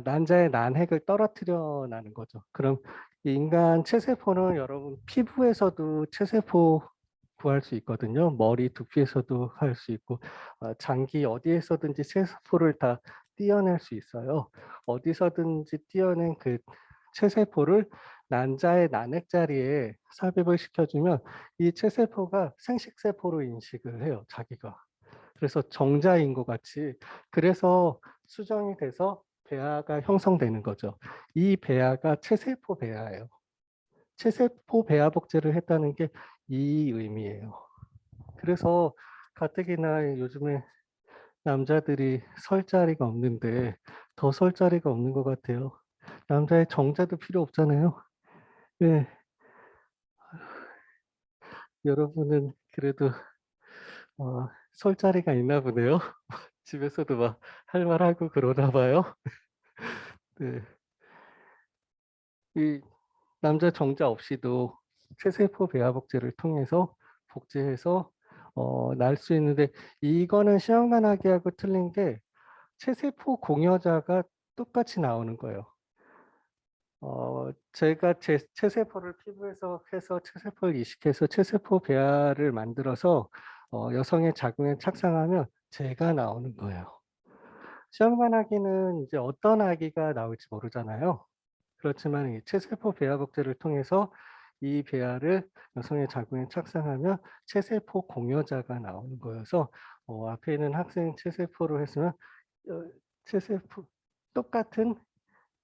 난자의 난핵을 떨어뜨려 나는 거죠. 그럼 인간 체세포는 여러분 피부에서도 체세포 구할 수 있거든요. 머리, 두피에서도 할 수 있고 장기 어디에서든지 체세포를 다 띄어낼 수 있어요. 어디서든지 띄어낸 그 체세포를 난자의 난핵 자리에 삽입을 시켜주면 이 체세포가 생식세포로 인식을 해요. 자기가. 그래서 정자인 것 같이 그래서 수정이 돼서 배아가 형성되는 거죠. 이 배아가 체세포 배아예요. 체세포 배아 복제를 했다는 게 이 의미예요. 그래서 가뜩이나 요즘에 남자들이 설 자리가 없는데 더 설 자리가 없는 것 같아요. 남자의 정자도 필요 없잖아요. 네. 여러분은 그래도 설 자리가 있나 보네요. 집에서도 막 할 말하고 그러나 봐요. 네. 이 남자 정자 없이도 체세포 배아 복제를 통해서 복제해서 날 수 있는데 이거는 시험관하기하고 틀린 게 체세포 공여자가 똑같이 나오는 거예요. 제가 제 체세포를 피부에서 해서 체세포를 이식해서 체세포 배아를 만들어서 여성의 자궁에 착상하면 제가 나오는 거예요. 시험관하기는 이제 어떤 아기가 나올지 모르잖아요. 그렇지만 이 체세포 배아 복제를 통해서 이 배아를 여성의 자궁에 착상하면 체세포 공여자가 나오는 거여서 앞에 있는 학생 체세포로 했으면 체세포 똑같은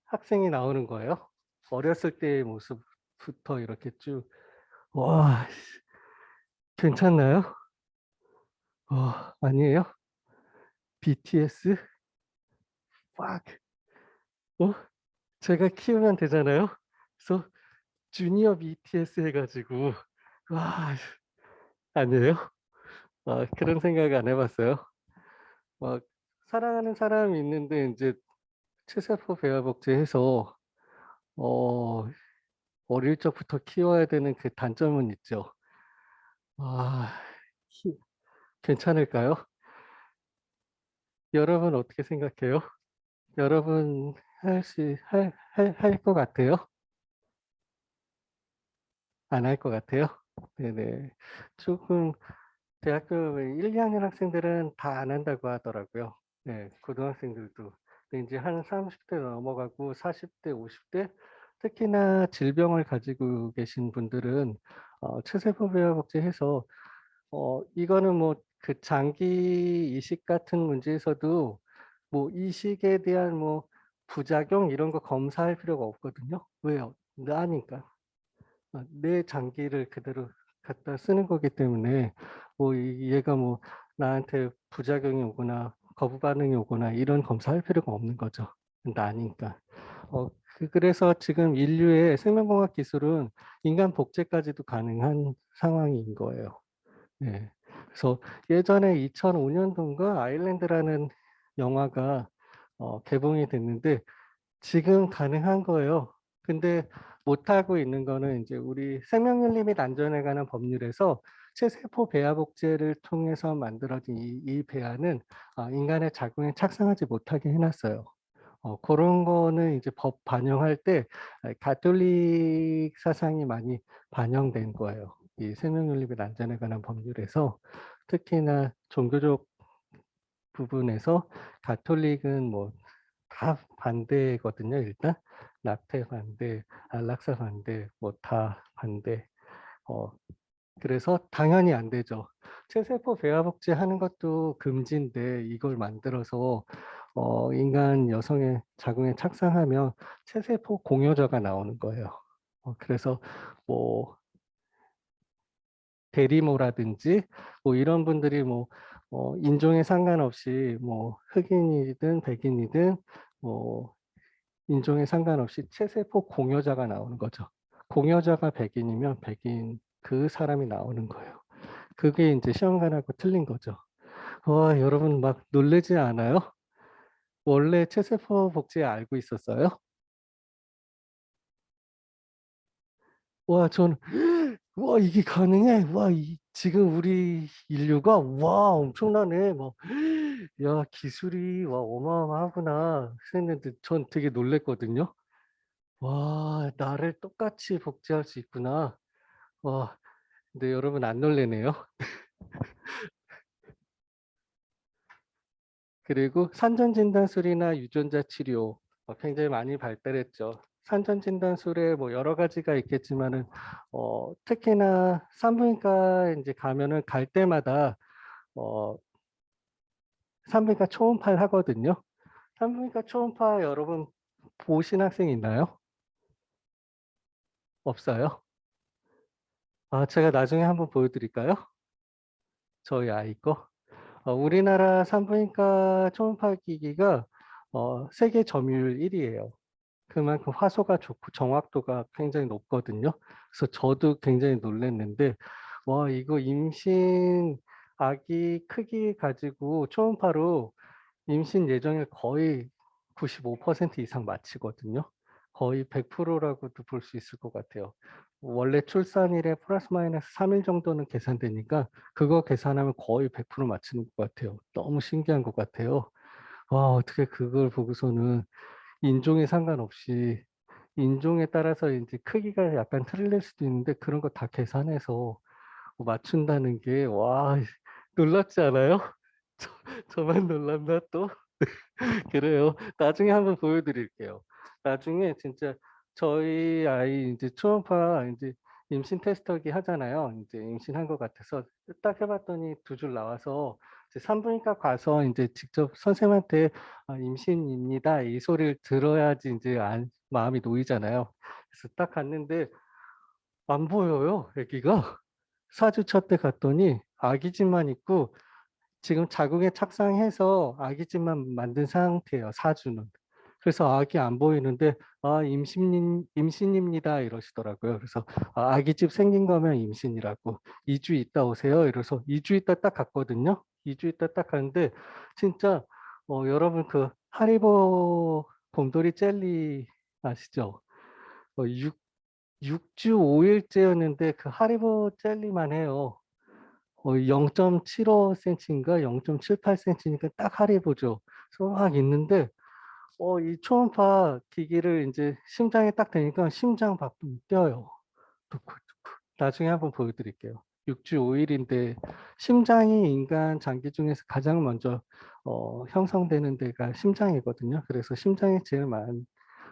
학생이 나오는 거예요. 어렸을 때의 모습부터 이렇게 쭉. 와, 괜찮나요? 아니에요? BTS? 빡. 제가 키우면 되잖아요. 그래서 주니어 BTS 해가지고 와, 아니에요? 그런 생각 안 해봤어요. 막 사랑하는 사람이 있는데 이제 체세포 배아 복제해서 어, 어릴 적부터 키워야 되는 그 단점은 있죠. 아, 괜찮을까요? 여러분 어떻게 생각해요? 여러분 할 것 같아요? 안 할 것 같아요? 네네. 조금 대학교 1, 2학년 학생들은 다 안 한다고 하더라고요. 네, 고등학생들도. 근데 이제 한 30대 넘어가고 40대, 50대 특히나 질병을 가지고 계신 분들은 체세포 배아 복제해서 이거는 뭐 그 장기 이식 같은 문제에서도 뭐 이식에 대한 뭐 부작용 이런 거 검사할 필요가 없거든요. 왜요? 나니까. 내 장기를 그대로 갖다 쓰는 거기 때문에 뭐 얘가 뭐 나한테 부작용이 오거나 거부 반응이 오거나 이런 검사할 필요가 없는 거죠. 나니까. 그래서 지금 인류의 생명공학 기술은 인간 복제까지도 가능한 상황인 거예요. 네. 그래서 예전에 2005년도인가 아일랜드라는 영화가 개봉이 됐는데 지금 가능한 거예요. 근데 못하고 있는 거는 이제 우리 생명윤리 및 안전에 관한 법률에서 체세포 배아 복제를 통해서 만들어진 이 배아는 인간의 자궁에 착상하지 못하게 해놨어요. 그런 거는 이제 법 반영할 때 가톨릭 사상이 많이 반영된 거예요. 이 생명윤리 및 안전에 관한 법률에서 특히나 종교적 부분에서 가톨릭은 뭐 다 반대거든요. 일단 낙태 반대, 안락사 반대, 뭐 다 반대. 그래서 당연히 안 되죠. 체세포 배아 복제하는 것도 금지인데 이걸 만들어서 인간 여성의 자궁에 착상하면 체세포 공여자가 나오는 거예요. 그래서 뭐 대리모라든지 뭐 이런 분들이 뭐 인종에 상관없이 뭐 흑인이든 백인이든 뭐 인종에 상관없이 체세포 공여자가 나오는 거죠. 공여자가 백인이면 백인 그 사람이 나오는 거예요. 그게 이제 시험관하고 틀린 거죠. 와, 여러분 막 놀라지 않아요? 원래 체세포 복제 알고 있었어요? 와, 전 와, 이게 가능해? 와, 지금 우리 인류가 와, 엄청나네. 뭐, 야, 기술이 와, 어마어마하구나 했는데 전 되게 놀랬거든요. 와, 나를 똑같이 복제할 수 있구나. 와, 근데 여러분 안 놀래네요. 그리고 산전진단술이나 유전자 치료 굉장히 많이 발달했죠. 산전진단술에 뭐 여러 가지가 있겠지만은 특히나 산부인과 이제 가면은 갈 때마다 어, 산부인과 초음파를 하거든요. 산부인과 초음파 여러분 보신 학생 있나요? 없어요? 제가 나중에 한번 보여드릴까요? 저희 아이 거. 우리나라 산부인과 초음파 기기가 세계 점유율 1위예요. 그만큼 화소가 좋고 정확도가 굉장히 높거든요. 그래서 저도 굉장히 놀랐는데 와, 이거 임신 아기 크기 가지고 초음파로 임신 예정일 거의 95% 이상 맞히거든요. 거의 100%라고도 볼 수 있을 것 같아요. 원래 출산일에 플러스 마이너스 3일 정도는 계산되니까 그거 계산하면 거의 100% 맞추는 것 같아요. 너무 신기한 것 같아요. 와, 어떻게 그걸 보고서는 인종에 상관없이 인종에 따라서 이제 크기가 약간 틀릴 수도 있는데 그런 거 다 계산해서 맞춘다는 게 와, 놀랍지 않아요? 저만 놀랍나 또? 그래요. 나중에 한번 보여드릴게요. 나중에 진짜 저희 아이 이제 초음파 이제 임신 테스터기 하잖아요. 이제 임신한 것 같아서 딱 해봤더니 두 줄 나와서 이제 산부인과 가서 이제 직접 선생님한테 임신입니다 이 소리를 들어야지 이제 마음이 놓이잖아요. 그래서 딱 갔는데 안 보여요, 아기가. 4주 첫 때 갔더니 아기집만 있고 지금 자궁에 착상해서 아기집만 만든 상태예요. 4주는. 그래서 아기 안 보이는데 임신입니다 이러시더라고요. 그래서 아기집 생긴 거면 임신이라고 2주 있다 오세요. 이래서 2주 있다 딱 갔거든요. 2주 있다 딱 갔는데 진짜 여러분 그 하리보 곰돌이 젤리 아시죠? 6주 5일째였는데 그 하리보 젤리만 해요. 0.75cm인가 0.78cm니까 딱 하리보죠. 그래서 막 있는데 이 초음파 기기를 이제 심장에 딱 대니까 심장 박동 뛰어요. 뚝뚝뚝. 나중에 한번 보여드릴게요. 6주 5일인데 심장이 인간 장기 중에서 가장 먼저 형성되는 데가 심장이거든요. 그래서 심장이 제일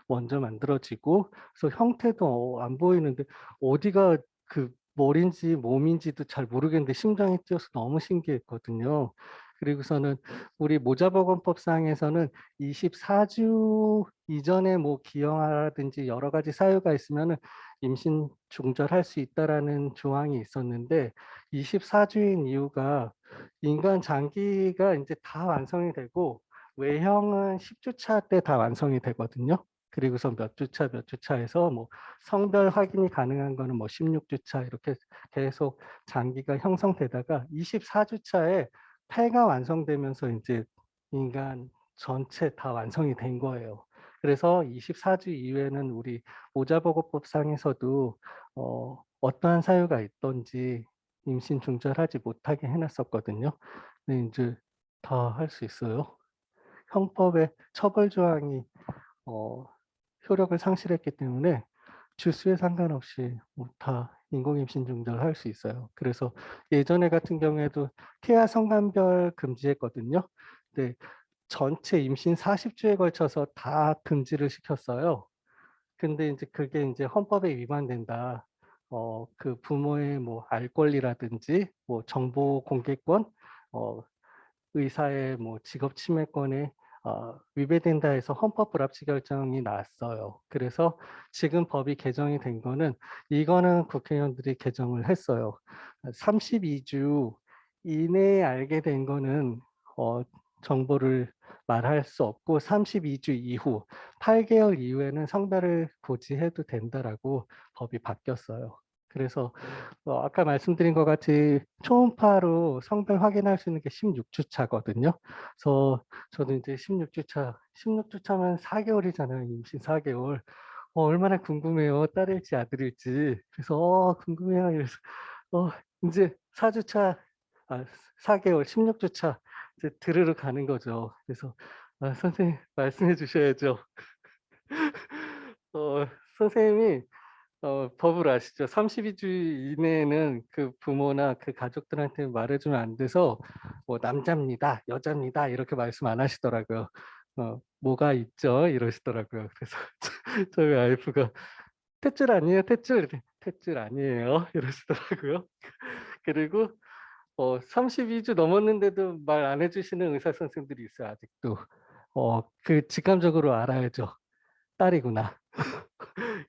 먼저 만들어지고 그래서 형태도 안 보이는데 어디가 그 머리인지 몸인지도 잘 모르겠는데 심장이 뛰어서 너무 신기했거든요. 그리고서는 우리 모자보건법상에서는 24주 이전에 뭐 기형아라든지 여러 가지 사유가 있으면은 임신 중절할 수 있다라는 조항이 있었는데 24주인 이유가 인간 장기가 이제 다 완성이 되고 외형은 10주 차 때 다 완성이 되거든요. 그리고서 몇 주차 해서 뭐 성별 확인이 가능한 거는 뭐 16주차 이렇게 계속 장기가 형성되다가 24주차에 폐가 완성되면서 이제 인간 전체 다 완성이 된 거예요. 그래서 24주 이후에는 우리 모자보고법상에서도 어떠한 사유가 있든지 임신 중절하지 못하게 해놨었거든요. 근데 이제 다 할 수 있어요. 형법에 처벌 조항이 효력을 상실했기 때문에 주수에 상관없이 뭐 다 인공임신 중절할 수 있어요. 그래서 예전에 같은 경우에도 태아 성관별 금지했거든요. 근데 전체 임신 40주에 걸쳐서 다 금지를 시켰어요. 근데 이제 그게 이제 헌법에 위반된다. 그 부모의 뭐 알 권리라든지 뭐 정보 공개권, 어 의사의 뭐 직업 침해권에 위배된다 해서 헌법 불합치 결정이 나왔어요. 그래서 지금 법이 개정이 된 거는 이거는 국회의원들이 개정을 했어요. 32주 이내에 알게 된 거는 정보를 말할 수 없고 32주 이후 8개월 이후에는 성별을 고지해도 된다라고 법이 바뀌었어요. 그래서 아까 말씀드린 것 같이 초음파로 성별 확인할 수 있는 게 16주차거든요. 그래서 저도 이제 16주차면 4개월이잖아요. 임신 4개월. 얼마나 궁금해요. 딸일지 아들일지. 그래서 궁금해요. 이래서 이제 4주차, 4개월, 16주차 이제 들으러 가는 거죠. 그래서 선생님 말씀해 주셔야죠. 선생님이 법을 아시죠? 32주 이내에는 그 부모나 그 가족들한테 말해주면 안 돼서 뭐 남자입니다, 여자입니다 이렇게 말씀 안 하시더라고요. 뭐가 있죠? 이러시더라고요. 그래서 저희 와이프가 탯줄 아니에요? 탯줄? 탯줄 아니에요? 이러시더라고요. 그리고 32주 넘었는데도 말 안 해주시는 의사 선생들이 있어요. 아직도. 그 직감적으로 알아야죠. 딸이구나.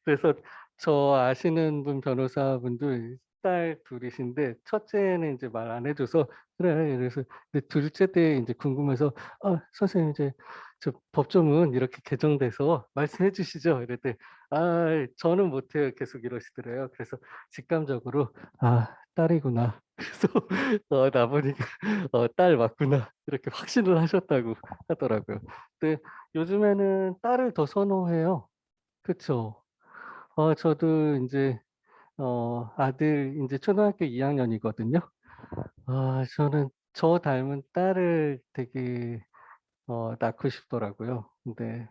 그래서 저 아시는 분 변호사분들 딸 둘이신데 첫째는 이제 말 안 해줘서 그래. 그래서 근데 둘째 때 이제 궁금해서 선생님 이제 저 법조문 이렇게 개정돼서 말씀해 주시죠. 이랬더니 저는 못해요. 계속 이러시더래요. 그래서 직감적으로 딸이구나. 그래서 나보니까 딸 맞구나 이렇게 확신을 하셨다고 하더라고요. 근데 요즘에는 딸을 더 선호해요. 그쵸? 저도 인제 아들 인제 초등학교 2학년이거든요. 저는 저 닮은 딸을 되게 낳고 싶더라고요. 근데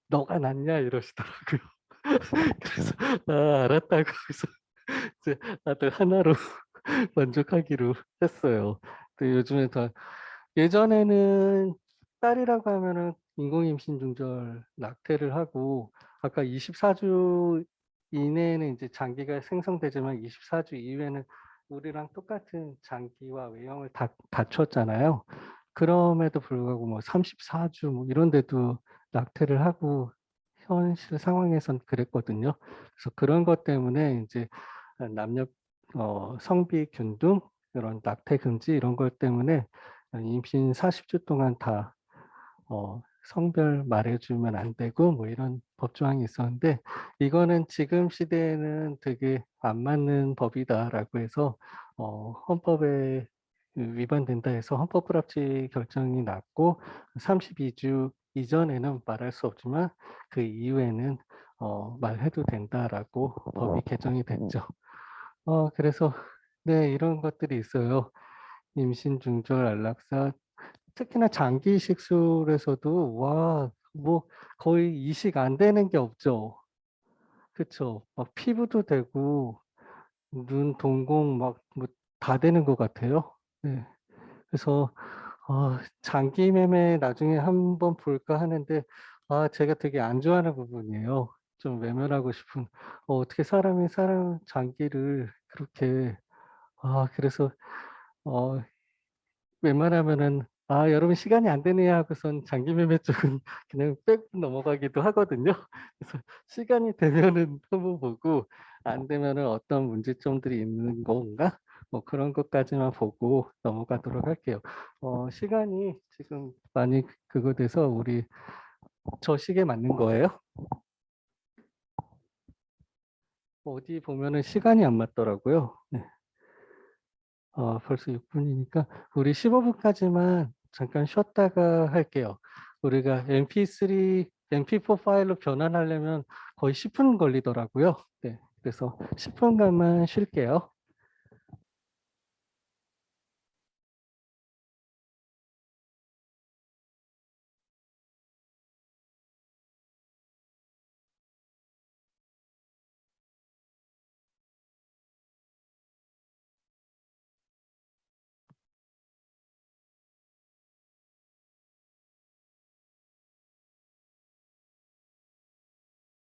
"너가 낳냐?" 이러시더라고요. 그래서 알았다고 해서 이제 아들 하나로 만족하기로 했어요. 근데 요즘에 다 예전에는 딸이라고 하면은 인공임신 중절 낙태를 하고 아까 24주 이내에는 이제 장기가 생성되지만 24주 이후에는 우리랑 똑같은 장기와 외형을 다 갖췄잖아요. 그럼에도 불구하고 뭐 34주 뭐 이런 데도 낙태를 하고 현실 상황에선 그랬거든요. 그래서 그런 것 때문에 이제 남녀 성비 균등 이런 낙태 금지 이런 것 때문에 임신 40주 동안 다 성별 말해주면 안 되고 뭐 이런 법조항이 있었는데 이거는 지금 시대에는 되게 안 맞는 법이다라고 해서 헌법에 위반된다 해서 헌법 불합치 결정이 났고 32주 이전에는 말할 수 없지만 그 이후에는 말해도 된다라고 법이 개정이 됐죠. 그래서 네 이런 것들이 있어요. 임신 중절 안락사 특히나 장기 이식술에서도 뭐 거의 이식 안 되는 게 없죠. 그쵸? 막 피부도 되고 눈 동공 막 뭐 다 되는 것 같아요. 네. 그래서 장기 매매 나중에 한번 볼까 하는데 제가 되게 안 좋아하는 부분이에요. 좀 외면하고 싶은 어떻게 사람이 사람 장기를 그렇게 그래서 어 웬만하면은 여러분 시간이 안 되네요 하고선 장기 매매 쪽은 그냥 빼고 넘어가기도 하거든요. 그래서 시간이 되면은 한번 보고 안 되면은 어떤 문제점들이 있는 건가? 뭐 그런 것까지만 보고 넘어가도록 할게요. 시간이 지금 많이 그거 돼서 우리 저 시계 맞는 거예요? 어디 보면은 시간이 안 맞더라고요. 네. 벌써 6분이니까 우리 15분까지만 잠깐 쉬었다가 할게요. 우리가 MP3, MP4 파일로 변환하려면 거의 10분 걸리더라고요. 네. 그래서 10분간만 쉴게요.